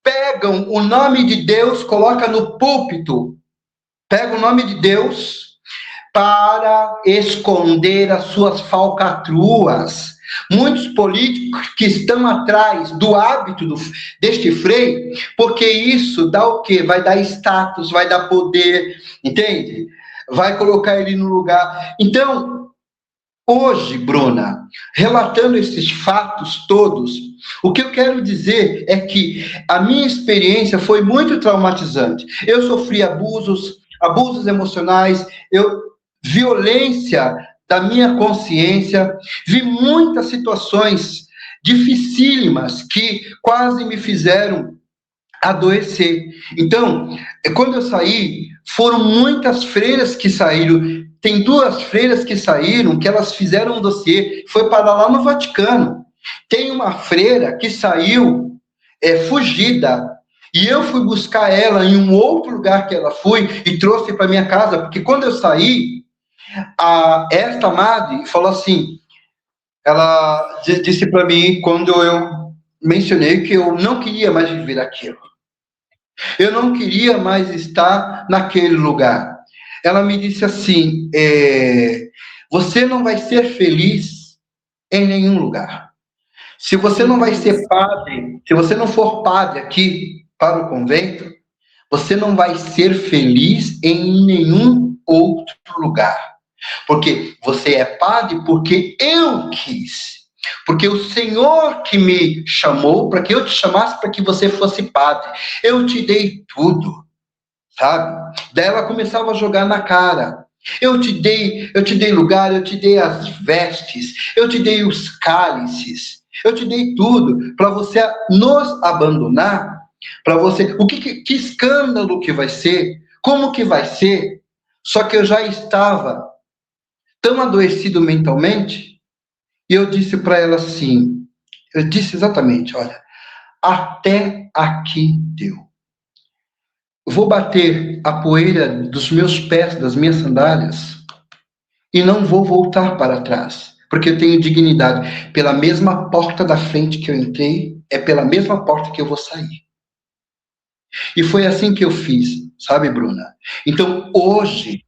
pegam o nome de Deus, colocam no púlpito, pegam o nome de Deus para esconder as suas falcatruas. Muitos políticos que estão atrás do hábito deste freio, porque isso dá o quê? Vai dar status, vai dar poder, entende? Vai colocar ele no lugar. Então, hoje, Bruna, relatando esses fatos todos, o que eu quero dizer é que a minha experiência foi muito traumatizante. Eu sofri abusos emocionais, violência da minha consciência, vi muitas situações dificílimas que quase me fizeram adoecer. Então, quando eu saí, foram muitas freiras que saíram. Tem 2 freiras que saíram, que elas fizeram um dossiê, foi para lá no Vaticano. Tem uma freira que saiu fugida, e eu fui buscar ela em um outro lugar que ela foi, e trouxe para minha casa, porque quando eu saí, esta madre falou assim, ela disse para mim, quando eu mencionei que eu não queria mais viver aquilo, eu não queria mais estar naquele lugar. Ela me disse assim, você não vai ser feliz em nenhum lugar. Se você não vai ser padre, se você não for padre aqui para o convento, você não vai ser feliz em nenhum outro lugar. Porque você é padre porque eu quis. Porque o Senhor que me chamou, para que eu te chamasse, para que você fosse padre. Eu te dei tudo, sabe? Daí ela começava a jogar na cara. Eu te dei lugar, eu te dei as vestes, eu te dei os cálices, eu te dei tudo para você nos abandonar, para você... Que escândalo que vai ser? Como que vai ser? Só que eu já estava tão adoecido mentalmente, e eu disse para ela assim, eu disse exatamente, olha, até aqui deu. Vou bater a poeira dos meus pés, das minhas sandálias, e não vou voltar para trás, porque eu tenho dignidade. Pela mesma porta da frente que eu entrei, é pela mesma porta que eu vou sair. E foi assim que eu fiz, sabe, Bruna? Então, hoje,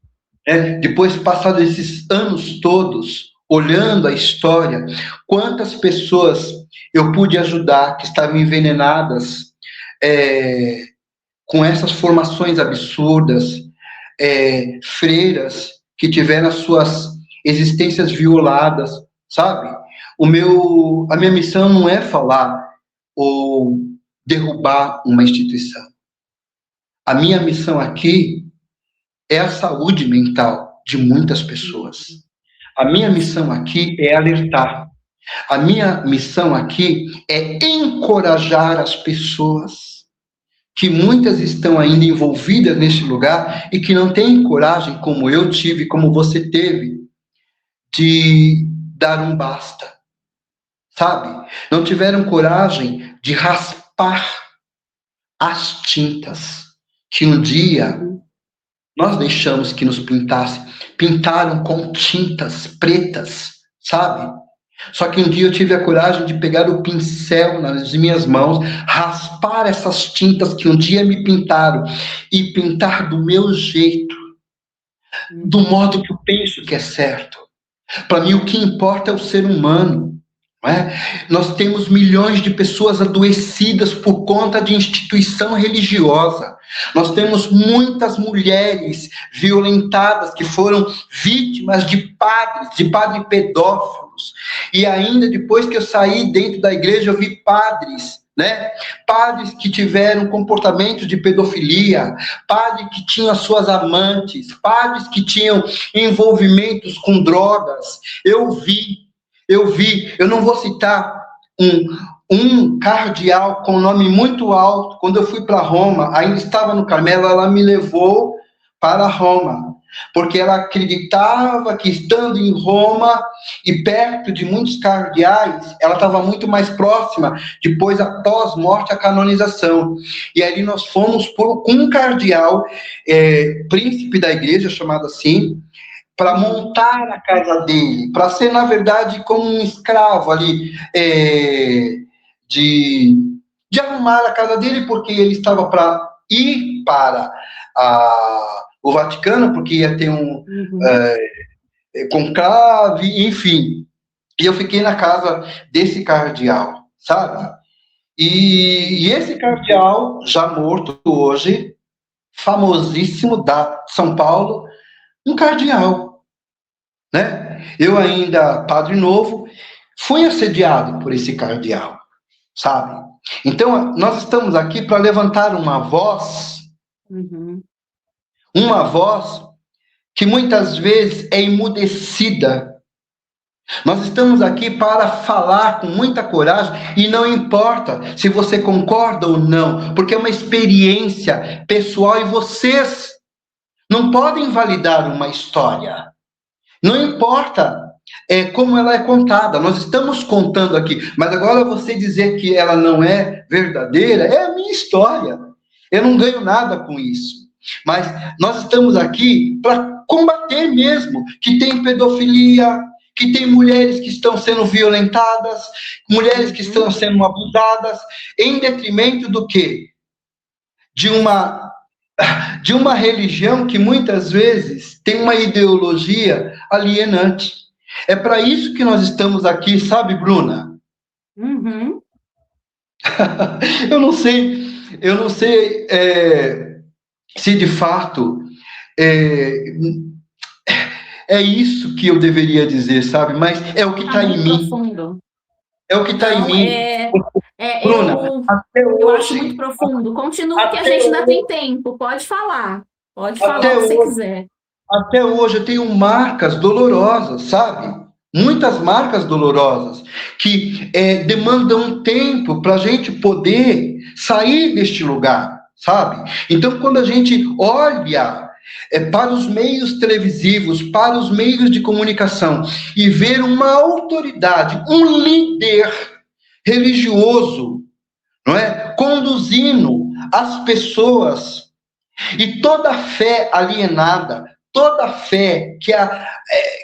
depois de passado esses anos todos, olhando a história, quantas pessoas eu pude ajudar que estavam envenenadas com essas formações absurdas, freiras que tiveram as suas existências violadas, sabe? A minha missão não é falar ou derrubar uma instituição. A minha missão aqui é a saúde mental de muitas pessoas. A minha missão aqui é alertar. A minha missão aqui é encorajar as pessoas, que muitas estão ainda envolvidas nesse lugar e que não têm coragem, como eu tive, como você teve, de dar um basta, sabe? Não tiveram coragem de raspar as tintas que um dia nós deixamos que nos pintasse. Pintaram com tintas pretas, sabe? Só que um dia eu tive a coragem de pegar o pincel nas minhas mãos, raspar essas tintas que um dia me pintaram e pintar do meu jeito, do modo que eu penso que é certo. Para mim, o que importa é o ser humano. Não é? Nós temos milhões de pessoas adoecidas por conta de instituição religiosa. Nós temos muitas mulheres violentadas que foram vítimas de padres pedófilos. E ainda depois que eu saí dentro da igreja, eu vi padres, né? Padres que tiveram comportamento de pedofilia, padres que tinham as suas amantes, padres que tinham envolvimentos com drogas. Eu não vou citar um cardeal com nome muito alto. Quando eu fui para Roma, ainda estava no Carmelo, ela me levou para Roma, porque ela acreditava que, estando em Roma e perto de muitos cardeais, ela estava muito mais próxima, depois, após morte, a canonização. E ali nós fomos com um cardeal, príncipe da igreja, chamado assim, para montar a casa dele, para ser, na verdade, como um escravo ali, de arrumar a casa dele, porque ele estava para ir para o Vaticano, porque ia ter um conclave, enfim. E eu fiquei na casa desse cardeal, sabe? E esse cardeal, já morto hoje, famosíssimo da São Paulo, um cardeal, né? Eu ainda, padre novo, fui assediado por esse cardeal, sabe? Então, nós estamos aqui para levantar uma voz, uma voz que muitas vezes é emudecida. Nós estamos aqui para falar com muita coragem, e não importa se você concorda ou não, porque é uma experiência pessoal e vocês não podem validar uma história. Não importa como ela é contada, nós estamos contando aqui, mas agora você dizer que ela não é verdadeira, é a minha história. Eu não ganho nada com isso. Mas nós estamos aqui para combater mesmo que tem pedofilia, que tem mulheres que estão sendo violentadas, mulheres que estão sendo abusadas, em detrimento do quê? De uma religião que muitas vezes tem uma ideologia alienante. É para isso que nós estamos aqui, sabe, Bruna? Eu não sei se de fato é isso que eu deveria dizer, sabe? Mas é o que está em mim. Profundo. É o que está em mim. Bruna, eu acho muito profundo. Continua, que a gente ainda tem tempo. Pode falar. Pode falar o que você quiser. Até hoje eu tenho marcas dolorosas, sabe? Muitas marcas dolorosas que demandam um tempo para a gente poder sair deste lugar, sabe? Então, quando a gente olha para os meios televisivos, para os meios de comunicação e ver uma autoridade, um líder religioso, não é, conduzindo as pessoas, e toda fé alienada, toda fé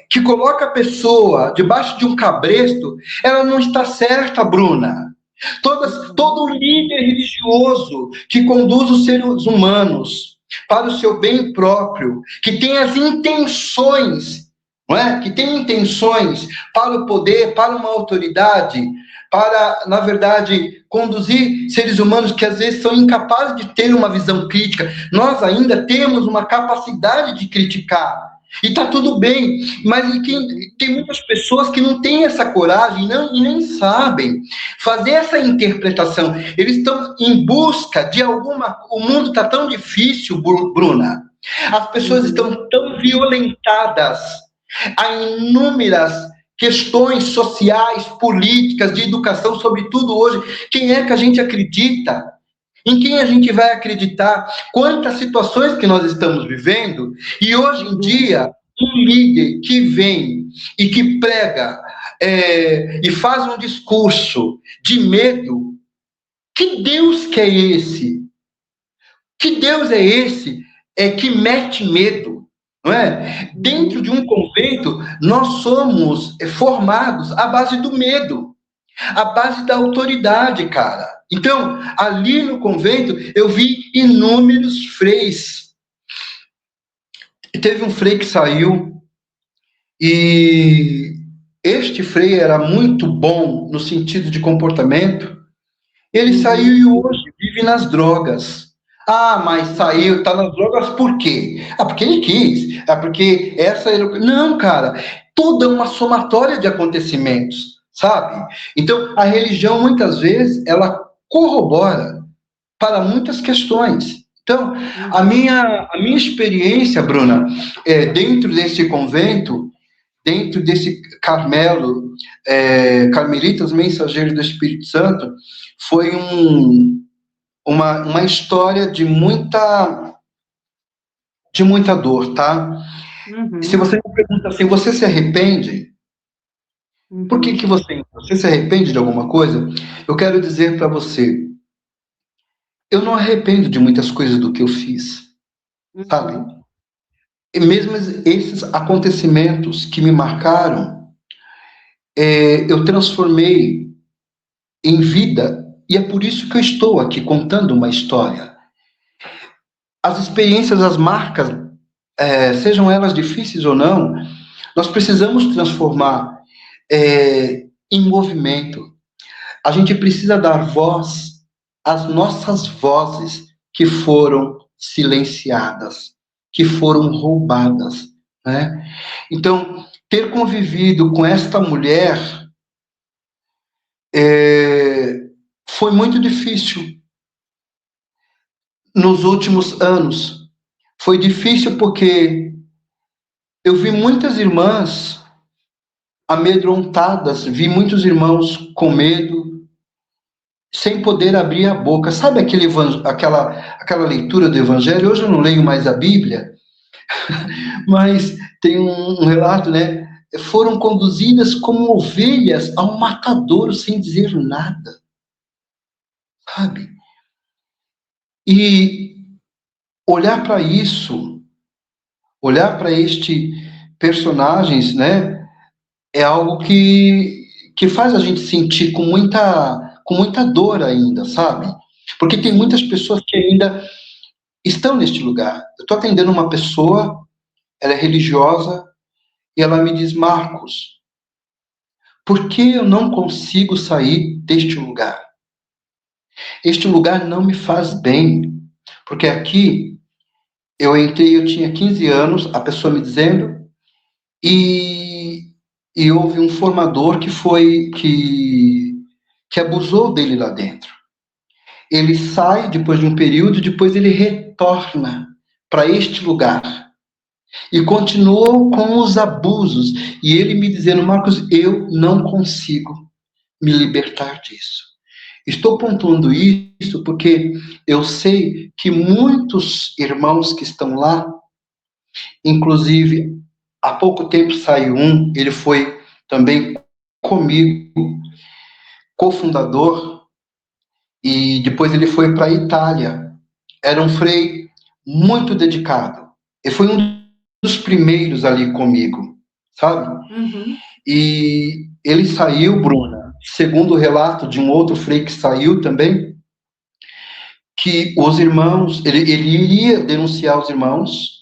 que coloca a pessoa debaixo de um cabresto, ela não está certa, Bruna. Todo líder religioso que conduz os seres humanos para o seu bem próprio, que tem as intenções, não é? Que tem intenções para o poder, para uma autoridade, para, na verdade, conduzir seres humanos que às vezes são incapazes de ter uma visão crítica. Nós ainda temos uma capacidade de criticar, e está tudo bem, mas tem muitas pessoas que não têm essa coragem e nem sabem fazer essa interpretação. Eles estão em busca de alguma... O mundo está tão difícil, Bruna. As pessoas estão tão violentadas. Há inúmeras questões sociais, políticas, de educação, sobretudo hoje. Quem é que a gente acredita? Em quem a gente vai acreditar? Quantas situações que nós estamos vivendo, e hoje em dia, um líder que vem e que prega e faz um discurso de medo, que Deus que é esse? Que Deus é esse que mete medo? Não é? Dentro de um convento, nós somos formados à base do medo, à base da autoridade, cara. Então, ali no convento, eu vi inúmeros freis. Teve um frei que saiu, e este frei era muito bom no sentido de comportamento. Ele saiu e hoje vive nas drogas. Ah, mas saiu, tá nas drogas por quê? Ah, porque ele quis. Ah, porque essa... Não, cara, tudo é uma somatória de acontecimentos, sabe? Então, a religião, muitas vezes, ela corrobora para muitas questões. Então, a minha experiência, Bruna, dentro desse convento, dentro desse Carmelo, Carmelitas Mensageiros do Espírito Santo, foi uma história de muita dor, tá? E se você me pergunta assim, você se arrepende? Por que você se arrepende de alguma coisa? Eu quero dizer para você, eu não arrependo de muitas coisas do que eu fiz, sabe? E mesmo esses acontecimentos que me marcaram, eu transformei em vida, e é por isso que eu estou aqui contando uma história. As experiências, as marcas, sejam elas difíceis ou não, nós precisamos transformar em movimento. A gente precisa dar voz às nossas vozes que foram silenciadas, que foram roubadas, né? Então, ter convivido com esta mulher foi muito difícil nos últimos anos. Foi difícil porque eu vi muitas irmãs amedrontadas, vi muitos irmãos com medo, sem poder abrir a boca. Sabe aquela leitura do Evangelho? Hoje eu não leio mais a Bíblia, mas tem um relato, né? Foram conduzidas como ovelhas ao matadouro sem dizer nada, sabe? E olhar para isso, olhar para este personagens, né? É algo que faz a gente sentir com muita dor ainda, sabe? Porque tem muitas pessoas que ainda estão neste lugar. Eu estou atendendo uma pessoa, ela é religiosa, e ela me diz, Marcos, por que eu não consigo sair deste lugar? Este lugar não me faz bem, porque aqui eu entrei, eu tinha 15 anos, a pessoa me dizendo, e houve um formador que abusou dele lá dentro. Ele sai depois de um período, depois ele retorna para este lugar e continuou com os abusos. E ele me dizendo, Marcos, eu não consigo me libertar disso. Estou pontuando isso porque eu sei que muitos irmãos que estão lá, inclusive há pouco tempo saiu ele foi também comigo, cofundador, e depois ele foi para a Itália. Era um frei muito dedicado. Ele foi um dos primeiros ali comigo, sabe? E ele saiu, Bruna, segundo o relato de um outro frei que saiu também, que os irmãos, ele iria denunciar os irmãos,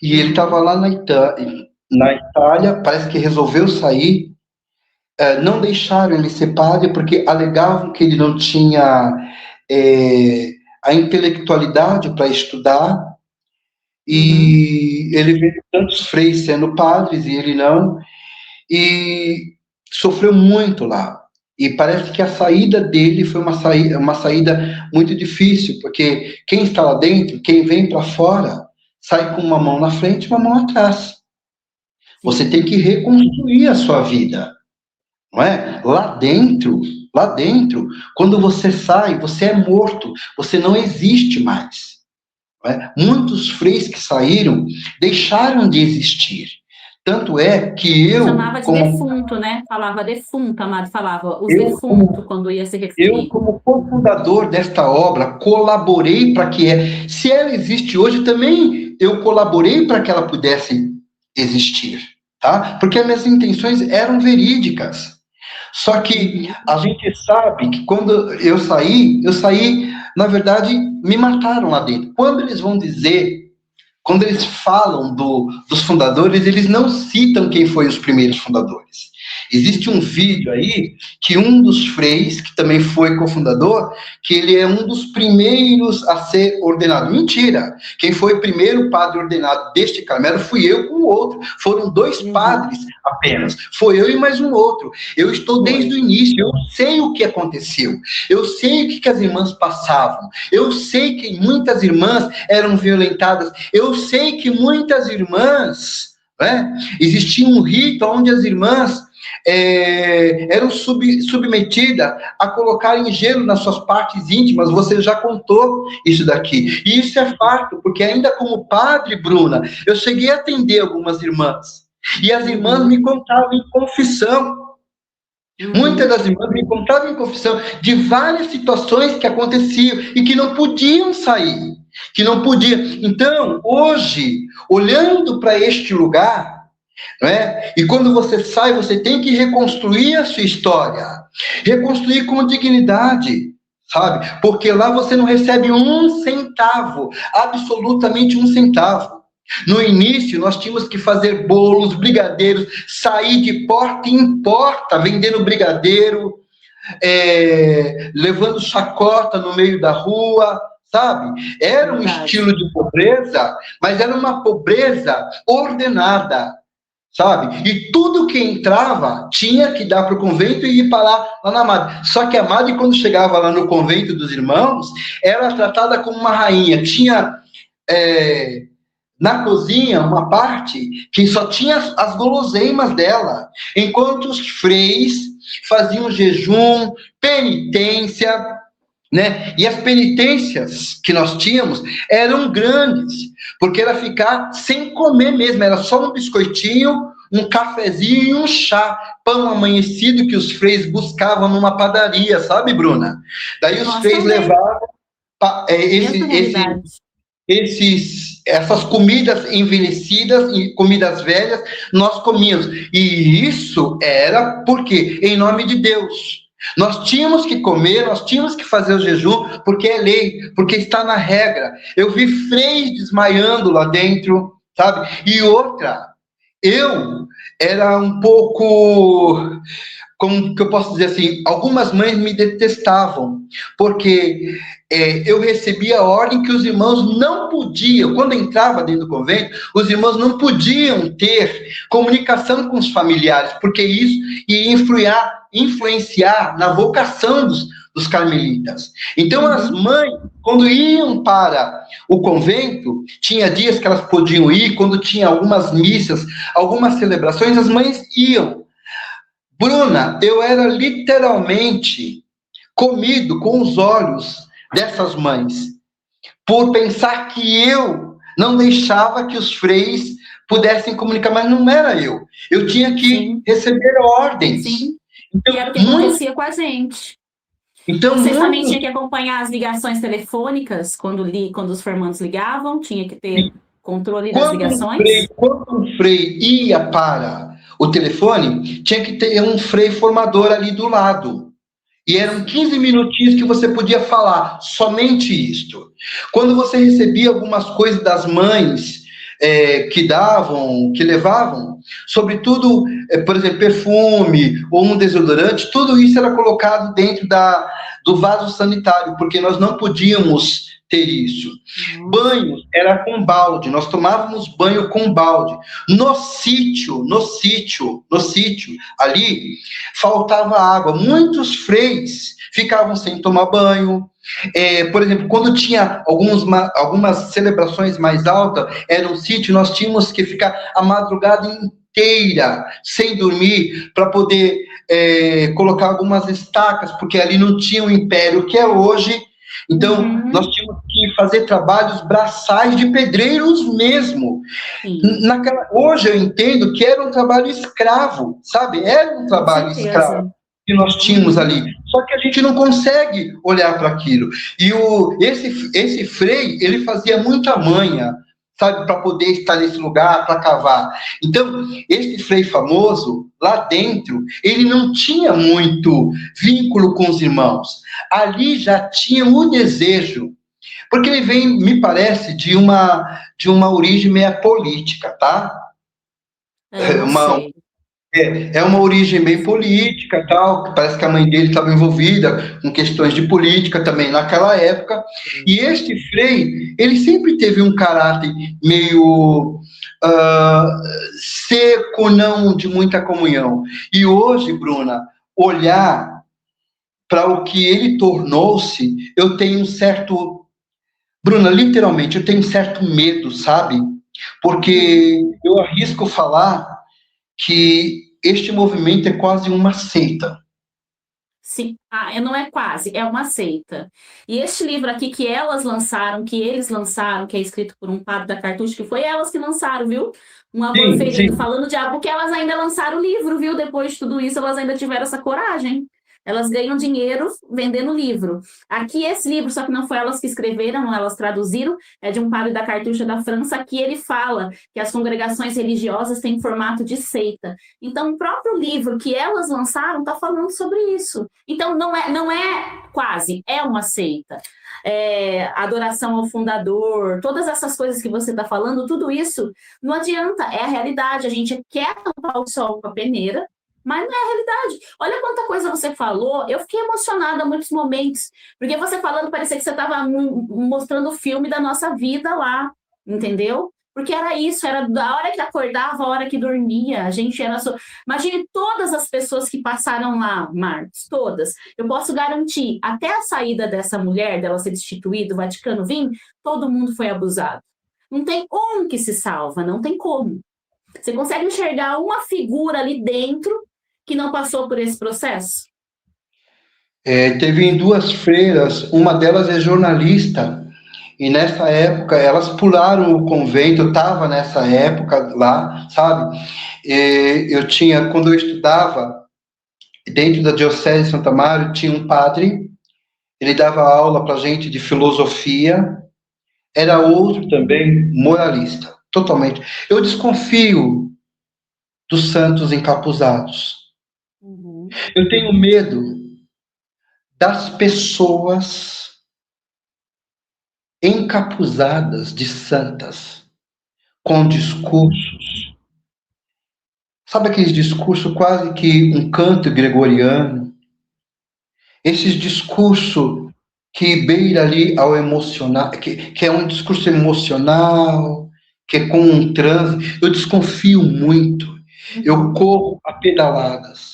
e ele estava lá na Itália, parece que resolveu sair, não deixaram ele ser padre, porque alegavam que ele não tinha a intelectualidade para estudar, e ele vê tantos freis sendo padres, e ele não, e sofreu muito lá. E parece que a saída dele foi uma saída muito difícil, porque quem está lá dentro, quem vem para fora, sai com uma mão na frente e uma mão atrás. Você tem que reconstruir a sua vida, não é? Lá dentro, quando você sai, você é morto, você não existe mais. Não é? Muitos freis que saíram deixaram de existir. Tanto é que eu... Chamava de defunto, né? Falava defunto, Amado, falava os defuntos quando ia se referir. Eu, como cofundador desta obra, colaborei para que... Se ela existe hoje, também eu colaborei para que ela pudesse existir, tá? Porque as minhas intenções eram verídicas. Só que a gente sabe que quando eu saí, na verdade, me mataram lá dentro. Quando eles vão dizer... Quando eles falam dos fundadores, eles não citam quem foi os primeiros fundadores. Existe um vídeo aí que um dos freis, que também foi cofundador, que ele é um dos primeiros a ser ordenado. Mentira! Quem foi o primeiro padre ordenado deste Carmelo fui eu com o outro. Foram 2 padres apenas. Foi eu e mais um outro. Eu estou desde o início, eu sei o que aconteceu. Eu sei o que as irmãs passavam. Eu sei que muitas irmãs eram violentadas. Eu sei que muitas irmãs, né, existia um rito onde as irmãs eram submetidas a colocarem gelo nas suas partes íntimas. Você já contou isso daqui. E isso é fato, porque ainda como padre, Bruna, eu cheguei a atender algumas irmãs. E as irmãs me contavam em confissão. Muitas das irmãs me contavam em confissão de várias situações que aconteciam e que não podiam sair. Que não podiam. Então, hoje, olhando para este lugar, né? E quando você sai, você tem que reconstruir a sua história, reconstruir com dignidade, sabe? Porque lá você não recebe 1 centavo, absolutamente 1 centavo. No início, nós tínhamos que fazer bolos, brigadeiros, sair de porta em porta, vendendo brigadeiro, levando chacota no meio da rua, sabe? Era um estilo de pobreza, mas era uma pobreza ordenada, sabe? E tudo que entrava tinha que dar para o convento e ir parar lá na madre. Só que a madre, quando chegava lá no convento dos irmãos, era tratada como uma rainha. Tinha na cozinha uma parte que só tinha as guloseimas dela, enquanto os freis faziam jejum, penitência, né? E as penitências que nós tínhamos eram grandes, porque era ficar sem comer mesmo, era só um biscoitinho, um cafezinho e um chá, pão amanhecido que os freis buscavam numa padaria, sabe, Bruna? Daí os freis levavam essas comidas envelhecidas e comidas velhas, nós comíamos. E isso era porque, em nome de Deus, nós tínhamos que comer, nós tínhamos que fazer o jejum, porque é lei, porque está na regra. Eu vi freis desmaiando lá dentro, sabe? E outra, eu era um pouco, como que eu posso dizer assim, algumas mães me detestavam, porque eu recebia a ordem que os irmãos não podiam, quando entrava dentro do convento, os irmãos não podiam ter comunicação com os familiares, porque isso ia influenciar na vocação dos carmelitas. Então, as mães, quando iam para o convento, tinha dias que elas podiam ir, quando tinha algumas missas, algumas celebrações, as mães iam. Bruna, eu era literalmente comido com os olhos dessas mães, por pensar que eu não deixava que os freis pudessem comunicar, mas não era eu. Eu tinha que receber ordens. Sim. Então, e era o que acontecia com a gente. Então, vocês também tinham que acompanhar as ligações telefônicas quando os formandos ligavam? Tinha que ter controle das ligações? Quando um frei ia para o telefone, tinha que ter um frei formador ali do lado. E eram 15 minutinhos que você podia falar, somente isto. Quando você recebia algumas coisas das mães que levavam, sobretudo, por exemplo, perfume ou um desodorante, tudo isso era colocado dentro do vaso sanitário, porque nós não podíamos ter isso. Banho era com balde, nós tomávamos banho com balde. No sítio, ali, faltava água. Muitos freis ficavam sem tomar banho. Por exemplo, quando tinha algumas celebrações mais altas, era um sítio, nós tínhamos que ficar a madrugada inteira sem dormir para poder colocar algumas estacas, porque ali não tinha o império que é hoje. Então, nós tínhamos que fazer trabalhos braçais de pedreiros mesmo. Hoje eu entendo que era um trabalho escravo, sabe? Era um trabalho escravo que nós tínhamos ali. Só que a gente não consegue olhar para aquilo. E esse frei, ele fazia muita manha, sabe, para poder estar nesse lugar, para cavar. Então, esse frei famoso, lá dentro, ele não tinha muito vínculo com os irmãos. Ali já tinha o desejo, porque ele vem, me parece, de uma origem meio política, tá? É uma origem bem política, tal, que parece que a mãe dele estava envolvida com questões de política também naquela época. E este Frei, ele sempre teve um caráter meio seco, não de muita comunhão. E hoje, Bruna, olhar para o que ele tornou-se, eu tenho um certo... Bruna, literalmente, eu tenho um certo medo, sabe? Porque eu arrisco falar que este movimento é quase uma seita. Sim, não é quase, é uma seita. E este livro aqui que elas lançaram, que eles lançaram, que é escrito por um padre da Cartucho, que foi elas que lançaram, viu? Um amor Sim, ferido, sim. falando de algo que elas ainda lançaram o livro, viu? Depois de tudo isso, elas ainda tiveram essa coragem. Elas ganham dinheiro vendendo livro. Aqui, esse livro, só que não foi elas que escreveram, elas traduziram, é de um padre da Cartucha da França. Aqui ele fala que as congregações religiosas têm formato de seita. Então, o próprio livro que elas lançaram está falando sobre isso. Então, não é quase, é uma seita. Adoração ao fundador, todas essas coisas que você está falando, tudo isso não adianta, é a realidade. A gente quer tampar o sol com a peneira, mas não é a realidade. Olha quanta coisa você falou, eu fiquei emocionada em muitos momentos, porque você falando parecia que você estava mostrando o filme da nossa vida lá, entendeu? Porque era isso, era da hora que acordava, a hora que dormia, a gente era... Imagine todas as pessoas que passaram lá, Marcos, todas. Eu posso garantir, até a saída dessa mulher, dela ser destituída, o Vaticano vir, todo mundo foi abusado. Não tem um que se salva, não tem como. Você consegue enxergar uma figura ali dentro que não passou por esse processo? Teve duas freiras, uma delas é jornalista, e nessa época elas pularam o convento, eu estava nessa época lá, sabe? Eu tinha, quando eu estudava, dentro da Diocese de Santa Mário, tinha um padre, ele dava aula para gente de filosofia, era outro também moralista, totalmente. Eu desconfio dos santos encapuzados. Uhum. Eu tenho medo das pessoas encapuzadas de santas, com discursos. Sabe aqueles discursos quase que um canto gregoriano? Esses discursos que beira ali ao emocional, que é um discurso emocional, que é com um transe. Eu desconfio muito. Eu corro a pedaladas.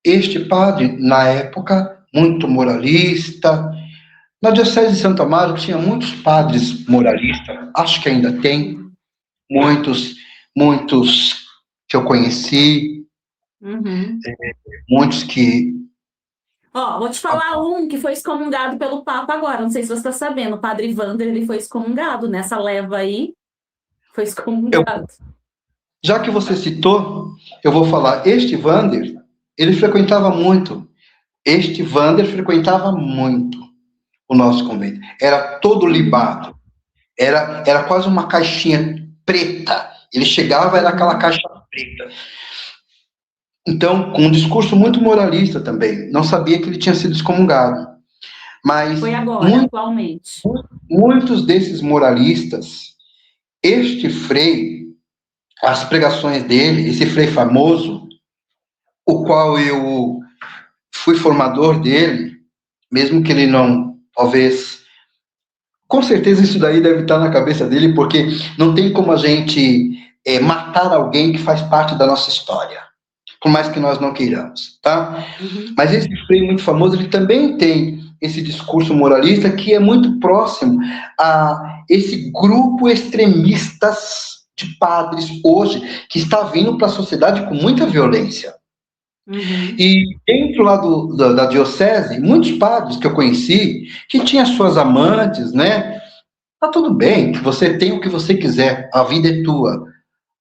Este padre, na época, muito moralista. Na Diocese de Santa Amaro tinha muitos padres moralistas, acho que ainda tem, muitos, muitos que eu conheci, Uhum. muitos que... Vou te falar um que foi excomungado pelo Papa agora, não sei se você está sabendo, o padre Wander, ele foi excomungado nessa leva aí, foi Eu, excomungado. já que você citou, eu vou falar, este Wander, ele frequentava muito, este Wander frequentava muito o nosso convento, era todo libado, era quase uma caixinha preta, ele chegava, era aquela caixa preta. Então, com um discurso muito moralista também. Não sabia que ele tinha sido excomungado. Mas Foi agora, atualmente. muitos desses moralistas, este Frei, as pregações dele, esse Frei famoso, o qual eu fui formador dele, mesmo que ele não, talvez... Com certeza isso daí deve estar na cabeça dele, porque não tem como a gente matar alguém que faz parte da nossa história, por mais que nós não queiramos, tá? Uhum. Mas esse Frei muito famoso, ele também tem esse discurso moralista que é muito próximo a esse grupo extremistas de padres hoje, que está vindo para a sociedade com muita violência. Uhum. E dentro lá da diocese, muitos padres que eu conheci, que tinham suas amantes, né? Tá tudo bem, que você tem o que você quiser, a vida é tua,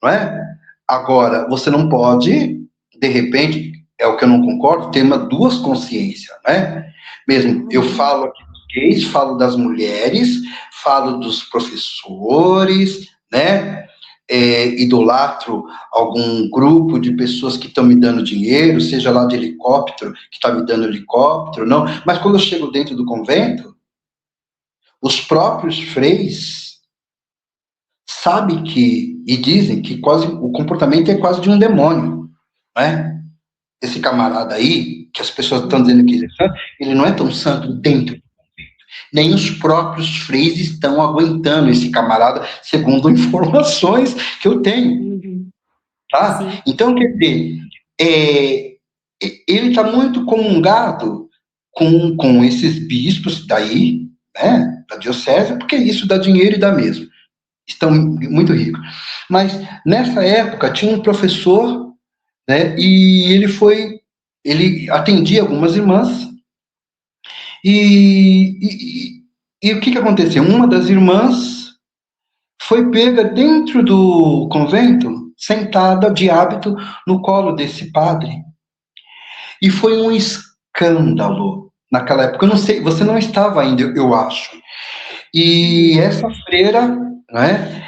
não é? Agora, você não pode, de repente, é o que eu não concordo, ter duas consciências, né? Mesmo, eu falo aqui dos gays, falo das mulheres, falo dos professores, né? Idolatro algum grupo de pessoas que estão me dando dinheiro, seja lá de helicóptero, que está me dando helicóptero, não. Mas quando eu chego dentro do convento, os próprios freis sabem que e dizem que quase o comportamento é quase de um demônio, né? Esse camarada aí, que as pessoas estão dizendo que ele é santo, ele não é tão santo dentro. Nem os próprios freis estão aguentando esse camarada, segundo informações que eu tenho, tá? Sim. Então, quer dizer, ele está muito comungado com esses bispos daí, né, da diocese, porque isso dá dinheiro e dá mesmo. Estão muito ricos. Mas, nessa época, tinha um professor, né, e ele atendia algumas irmãs, e o que aconteceu? Uma das irmãs foi pega dentro do convento, sentada de hábito no colo desse padre. E foi um escândalo naquela época. Eu não sei, você não estava ainda, eu acho. E essa freira, né,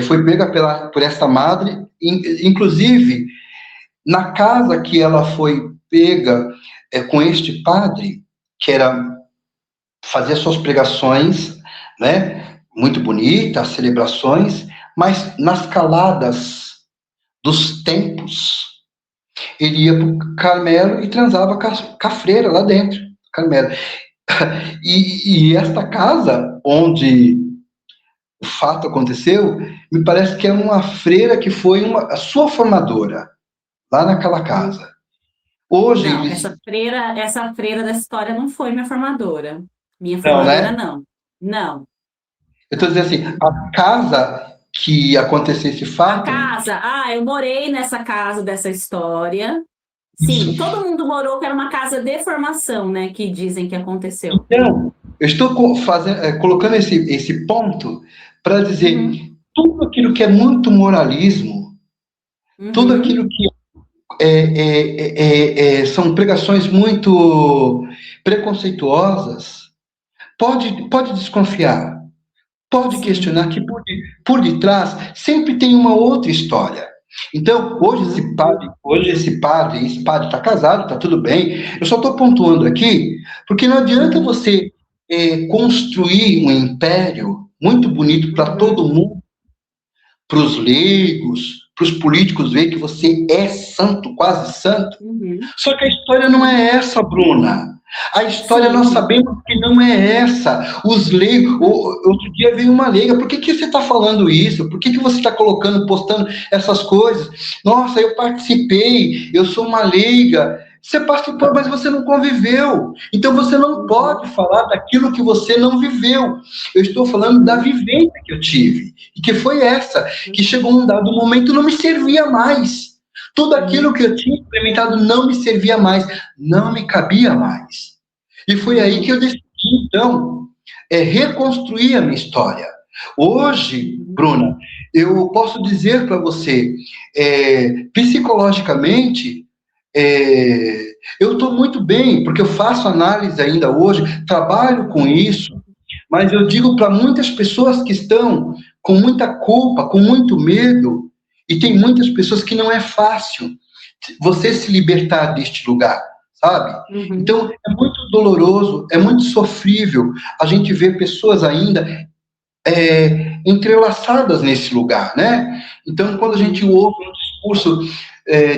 foi pega por essa madre, inclusive na casa que ela foi pega com este padre, que fazia suas pregações, né, muito bonitas, celebrações, mas nas caladas dos tempos, ele ia para o Carmelo e transava com a freira lá dentro, Carmelo. E esta casa onde o fato aconteceu, me parece que é uma freira que foi a sua formadora, lá naquela casa. Hoje Não, eles... essa freira da história não foi minha formadora. Minha Não, formadora, né? não. Não. Eu estou dizendo assim, a casa que aconteceu esse A fato... casa, eu morei nessa casa dessa história. Isso. Sim, todo mundo morou, que era uma casa de formação, né? Que dizem que aconteceu. Então, eu estou colocando esse ponto para dizer tudo aquilo que é muito moralismo, tudo aquilo Uhum. que são pregações muito preconceituosas, pode desconfiar, pode Sim. questionar que por detrás sempre tem uma outra história. Então, hoje esse padre está casado, está tudo bem. Eu só estou pontuando aqui, porque não adianta você construir um império muito bonito para todo mundo, para os leigos, para os políticos ver que você é santo, quase santo. Só que a história não é essa, Bruna. A história nós Sim. sabemos que não é essa. Os leigos. Outro dia veio uma leiga. Por que você está falando isso? Por que você está postando essas coisas? Nossa, eu participei, eu sou uma leiga. Você participou, mas você não conviveu. Então você não pode falar daquilo que você não viveu. Eu estou falando da vivência que eu tive. E que foi essa, que chegou um dado momento não me servia mais. Tudo aquilo que eu tinha experimentado não me servia mais, não me cabia mais. E foi aí que eu decidi, então, reconstruir a minha história. Hoje, Bruna, eu posso dizer para você, psicologicamente, eu estou muito bem, porque eu faço análise ainda hoje, trabalho com isso, mas eu digo para muitas pessoas que estão com muita culpa, com muito medo, e tem muitas pessoas que não é fácil você se libertar deste lugar, sabe? Então, é muito doloroso, é muito sofrível a gente ver pessoas ainda entrelaçadas nesse lugar, né? Então, quando a gente ouve um discurso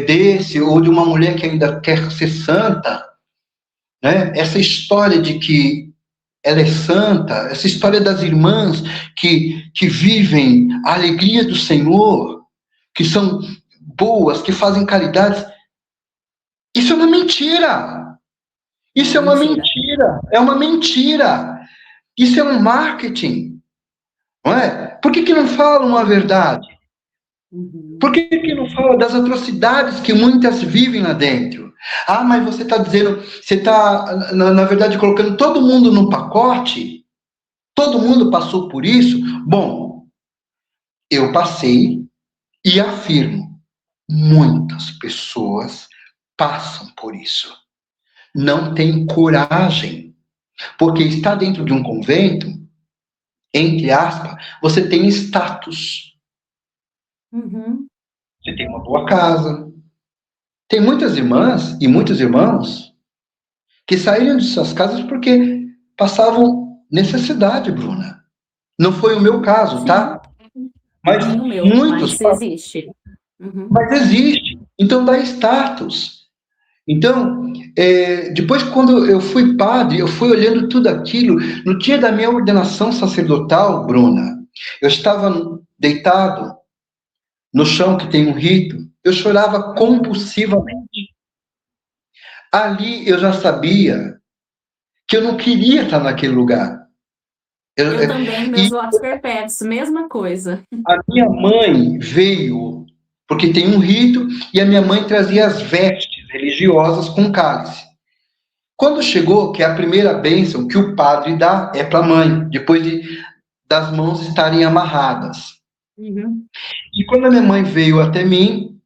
desse, ou de uma mulher que ainda quer ser santa, né? Essa história de que ela é santa, essa história das irmãs que vivem a alegria do Senhor, que são boas, que fazem caridade, isso é uma mentira. Isso é uma mentira. É uma mentira. Isso é um marketing. Não é? Por que não falam a verdade? Por que não fala das atrocidades que muitas vivem lá dentro? Ah, mas você está dizendo, você está, na verdade, colocando todo mundo no pacote? Todo mundo passou por isso? Bom, eu passei e afirmo, muitas pessoas passam por isso. Não tem coragem, porque está dentro de um convento, entre aspas, você tem status. Você tem uma boa casa. Tem muitas irmãs e muitos irmãos que saíram de suas casas porque passavam necessidade, Bruna. Não foi o meu caso, tá? Mas Nem o meu, muitos, mas existe. Uhum. mas existe. Então dá status. Então, depois, quando eu fui padre, eu fui olhando tudo aquilo. No dia da minha ordenação sacerdotal, Bruna, eu estava deitado no chão que tem um rito, eu chorava compulsivamente. Ali eu já sabia que eu não queria estar naquele lugar. Eu também, E meus votos perpétuos, mesma coisa. a minha mãe veio, porque tem um rito, e a minha mãe trazia as vestes religiosas com cálice. Quando chegou, que é a primeira bênção que o padre dá é para a mãe, depois das mãos estarem amarradas. Uhum. E quando a minha mãe veio até mim,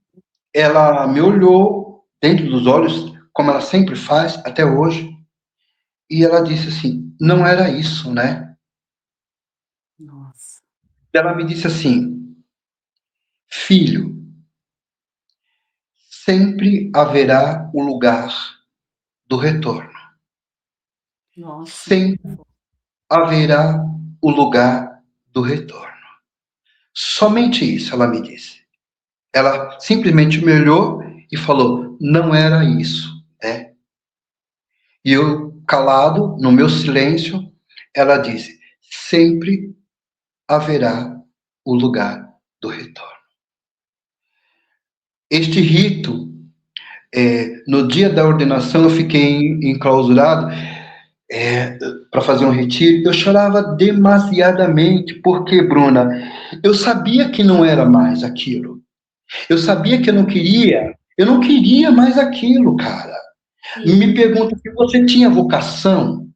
ela me olhou dentro dos olhos, como ela sempre faz até hoje, e ela disse assim: não era isso, né? Nossa. Ela me disse assim: filho, sempre haverá o lugar do retorno. Nossa. Sempre haverá o lugar do retorno. Somente isso, ela me disse. Ela simplesmente me olhou e falou: não era isso, né? E eu, calado, no meu silêncio, ela disse: sempre haverá o lugar do retorno. Este rito, no dia da ordenação, eu fiquei enclausurado para fazer um retiro. Eu chorava demasiadamente, porque, Bruna, eu sabia que não era mais aquilo. Eu sabia que eu não queria mais aquilo, cara. Sim. Me pergunta se você tinha vocação.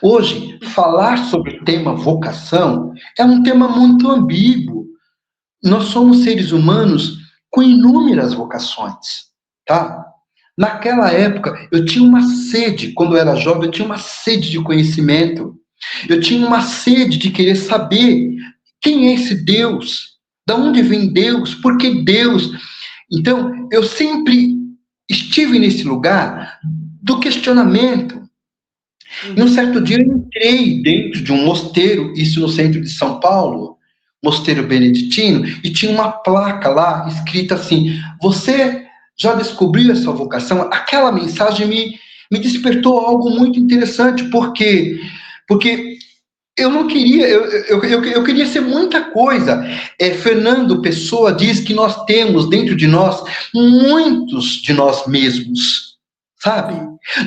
Hoje, falar sobre o tema vocação é um tema muito ambíguo. Nós somos seres humanos com inúmeras vocações, tá? Naquela época, eu tinha uma sede, quando eu era jovem, eu tinha uma sede de conhecimento. Eu tinha uma sede de querer saber quem é esse Deus, de onde vem Deus, por que Deus. Então, eu sempre estive nesse lugar do questionamento. E um certo dia eu entrei dentro de um mosteiro, isso no centro de São Paulo, mosteiro beneditino, e tinha uma placa lá escrita assim: você já descobriu a sua vocação? Aquela mensagem me despertou algo muito interessante, porque eu não queria, eu queria ser muita coisa. Fernando Pessoa diz que nós temos dentro de nós muitos de nós mesmos, sabe?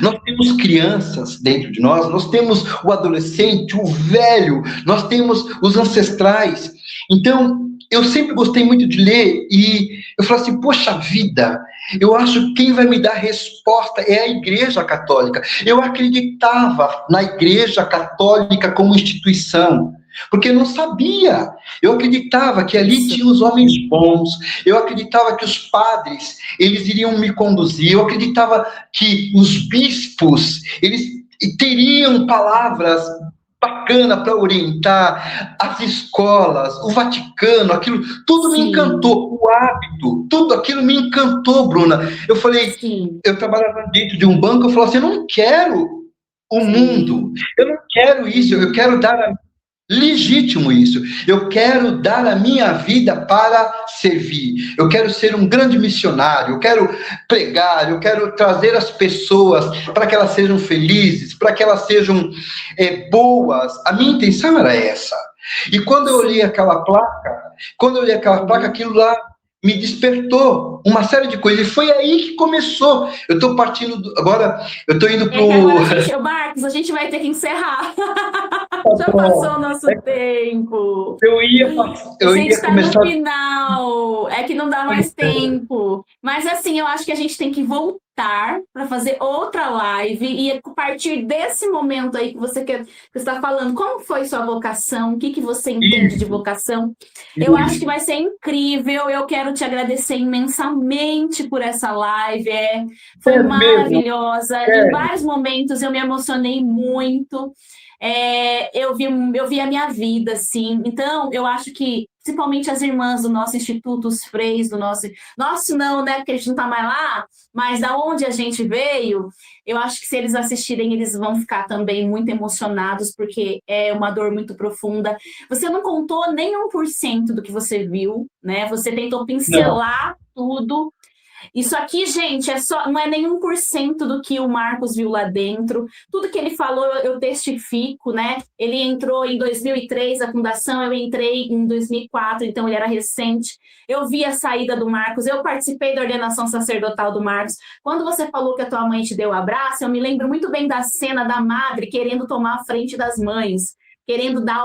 Nós temos crianças dentro de nós temos o adolescente, o velho, nós temos os ancestrais. Então, eu sempre gostei muito de ler e eu falo assim: poxa vida, eu acho que quem vai me dar resposta é a Igreja Católica. Eu acreditava na Igreja Católica como instituição, porque eu não sabia. Eu acreditava que ali tinha os homens bons. Eu acreditava que os padres, eles iriam me conduzir. Eu acreditava que os bispos, eles teriam palavras bacana para orientar, as escolas, o Vaticano, aquilo, tudo me encantou, o hábito, tudo aquilo me encantou, Bruna. Eu falei, eu trabalhava dentro de um banco, eu falava assim: eu não quero o mundo, eu não quero isso, eu quero dar legítimo isso. Eu quero dar a minha vida para servir. Eu quero ser um grande missionário. Eu quero pregar. Eu quero trazer as pessoas para que elas sejam felizes, para que elas sejam boas. A minha intenção era essa. E quando eu olhei aquela placa, aquilo lá me despertou uma série de coisas. E foi aí que começou. Eu estou partindo agora. Eu estou indo para o Marcos, a gente vai ter que encerrar. Já passou o nosso tempo. Eu ia a gente está começar no final. É que não dá mais tempo. Mas assim, eu acho que a gente tem que voltar para fazer outra live e a partir desse momento aí que você está falando, como foi sua vocação? O que você entende de vocação? Eu acho que vai ser incrível. Eu quero te agradecer imensamente por essa live. Foi maravilhosa. Em vários momentos eu me emocionei muito. Eu vi a minha vida, assim. Então, eu acho que principalmente as irmãs do nosso Instituto, os freis do nosso não, né, porque a gente não está mais lá, mas da onde a gente veio, eu acho que se eles assistirem, eles vão ficar também muito emocionados, porque é uma dor muito profunda. Você não contou nem 1% do que você viu, né? Você tentou Não, pincelar tudo. Isso aqui, gente, não é nem 1% do que o Marcos viu lá dentro. Tudo que ele falou, eu testifico, né? Ele entrou em 2003, a fundação, eu entrei em 2004, então ele era recente. Eu vi a saída do Marcos, eu participei da ordenação sacerdotal do Marcos. Quando você falou que a tua mãe te deu um abraço, eu me lembro muito bem da cena da madre querendo tomar a frente das mães, querendo dar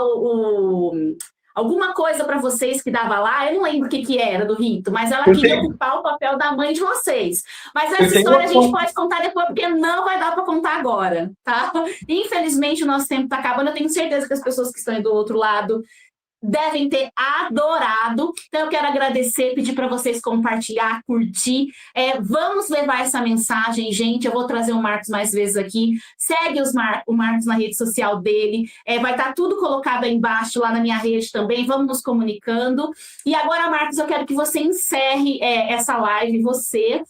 alguma coisa para vocês que dava lá, eu não lembro o que era do rito, mas ela eu queria tenho, ocupar o papel da mãe de vocês. Mas eu essa tenho história a uma gente foto. pode contar depois, porque não vai dar para contar agora, tá? Infelizmente, o nosso tempo está acabando. Eu tenho certeza que as pessoas que estão aí do outro lado devem ter adorado. Então, eu quero agradecer, pedir para vocês compartilhar, curtir. Vamos levar essa mensagem, gente. Eu vou trazer o Marcos mais vezes aqui. Segue o Marcos na rede social dele. Vai estar tudo colocado aí embaixo, lá na minha rede também. Vamos nos comunicando. E agora, Marcos, eu quero que você encerre essa live, você,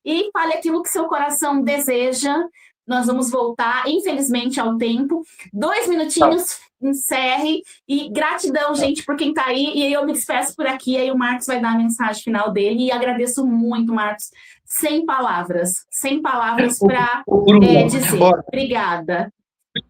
e fale aquilo que seu coração deseja. Nós vamos voltar, infelizmente, ao tempo. 2 Tá, minutinhos, encerre. E gratidão, tá. gente, por quem está aí. E eu me despeço por aqui. Aí o Marcos vai dar a mensagem final dele. E agradeço muito, Marcos. Sem palavras para Bruna, dizer. olha, Obrigada.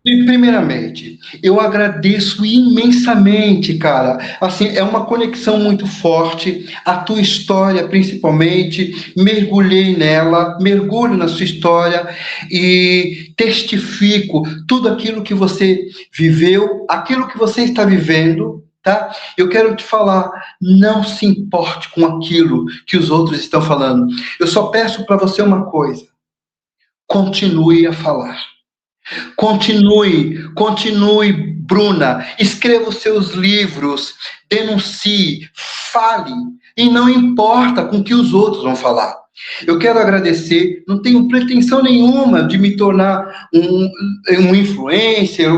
primeiramente, eu agradeço imensamente, cara. Assim, é uma conexão muito forte. A tua história, principalmente, mergulhei nela, mergulho na sua história e testifico tudo aquilo que você viveu, aquilo que você está vivendo. Tá? Eu quero te falar, não se importe com aquilo que os outros estão falando. Eu só peço para você uma coisa: continue a falar. Continue, Bruna. Escreva os seus livros, denuncie, fale, e não importa com o que os outros vão falar. Eu quero agradecer, não tenho pretensão nenhuma de me tornar um influencer,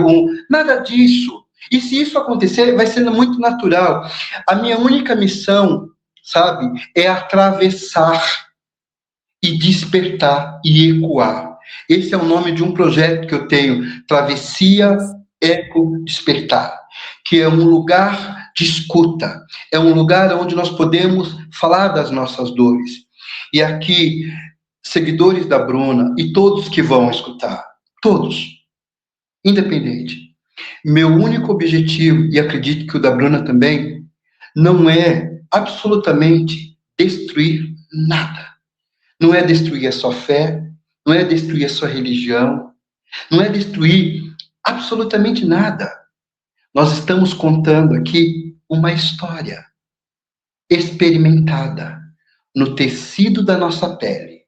nada disso. E se isso acontecer, vai ser muito natural. A minha única missão, sabe, é atravessar e despertar e ecoar. Esse é o nome de um projeto que eu tenho, Travessia Eco Despertar, que é um lugar de escuta, é um lugar onde nós podemos falar das nossas dores. E aqui, seguidores da Bruna e todos que vão escutar, todos, independente, meu único objetivo, e acredito que o da Bruna também, não é absolutamente destruir nada. Não é destruir a sua fé, não é destruir a sua religião, não é destruir absolutamente nada. Nós estamos contando aqui uma história experimentada no tecido da nossa pele,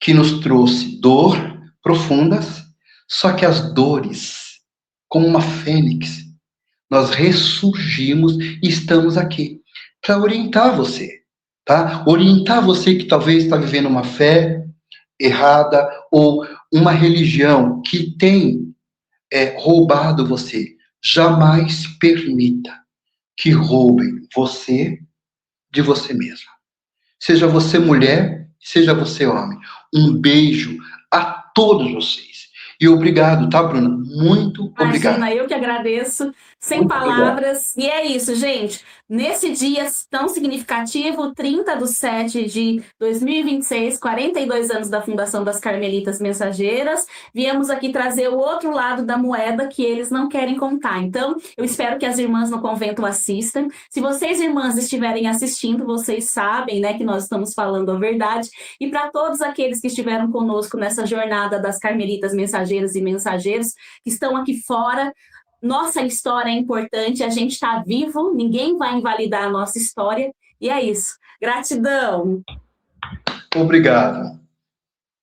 que nos trouxe dor profundas, só que as dores, como uma fênix, nós ressurgimos e estamos aqui para orientar você, tá? Orientar você que talvez está vivendo uma fé errada ou uma religião que tem roubado você. Jamais permita que roubem você de você mesma. Seja você mulher, seja você homem. Um beijo a todos vocês. E obrigado, tá, Bruna? Muito obrigado. Imagina, eu que agradeço, sem Muito obrigado. palavras. E é isso, gente. Nesse dia tão significativo, 30/7/2026, 42 anos da fundação das Carmelitas Mensageiras, viemos aqui trazer o outro lado da moeda que eles não querem contar. Então, eu espero que as irmãs no convento assistam. Se vocês, irmãs, estiverem assistindo, vocês sabem, né, que nós estamos falando a verdade. E para todos aqueles que estiveram conosco nessa jornada das Carmelitas Mensageiras e Mensageiros, que estão aqui fora, nossa história é importante, a gente está vivo, ninguém vai invalidar a nossa história, e é isso. Gratidão! Obrigado.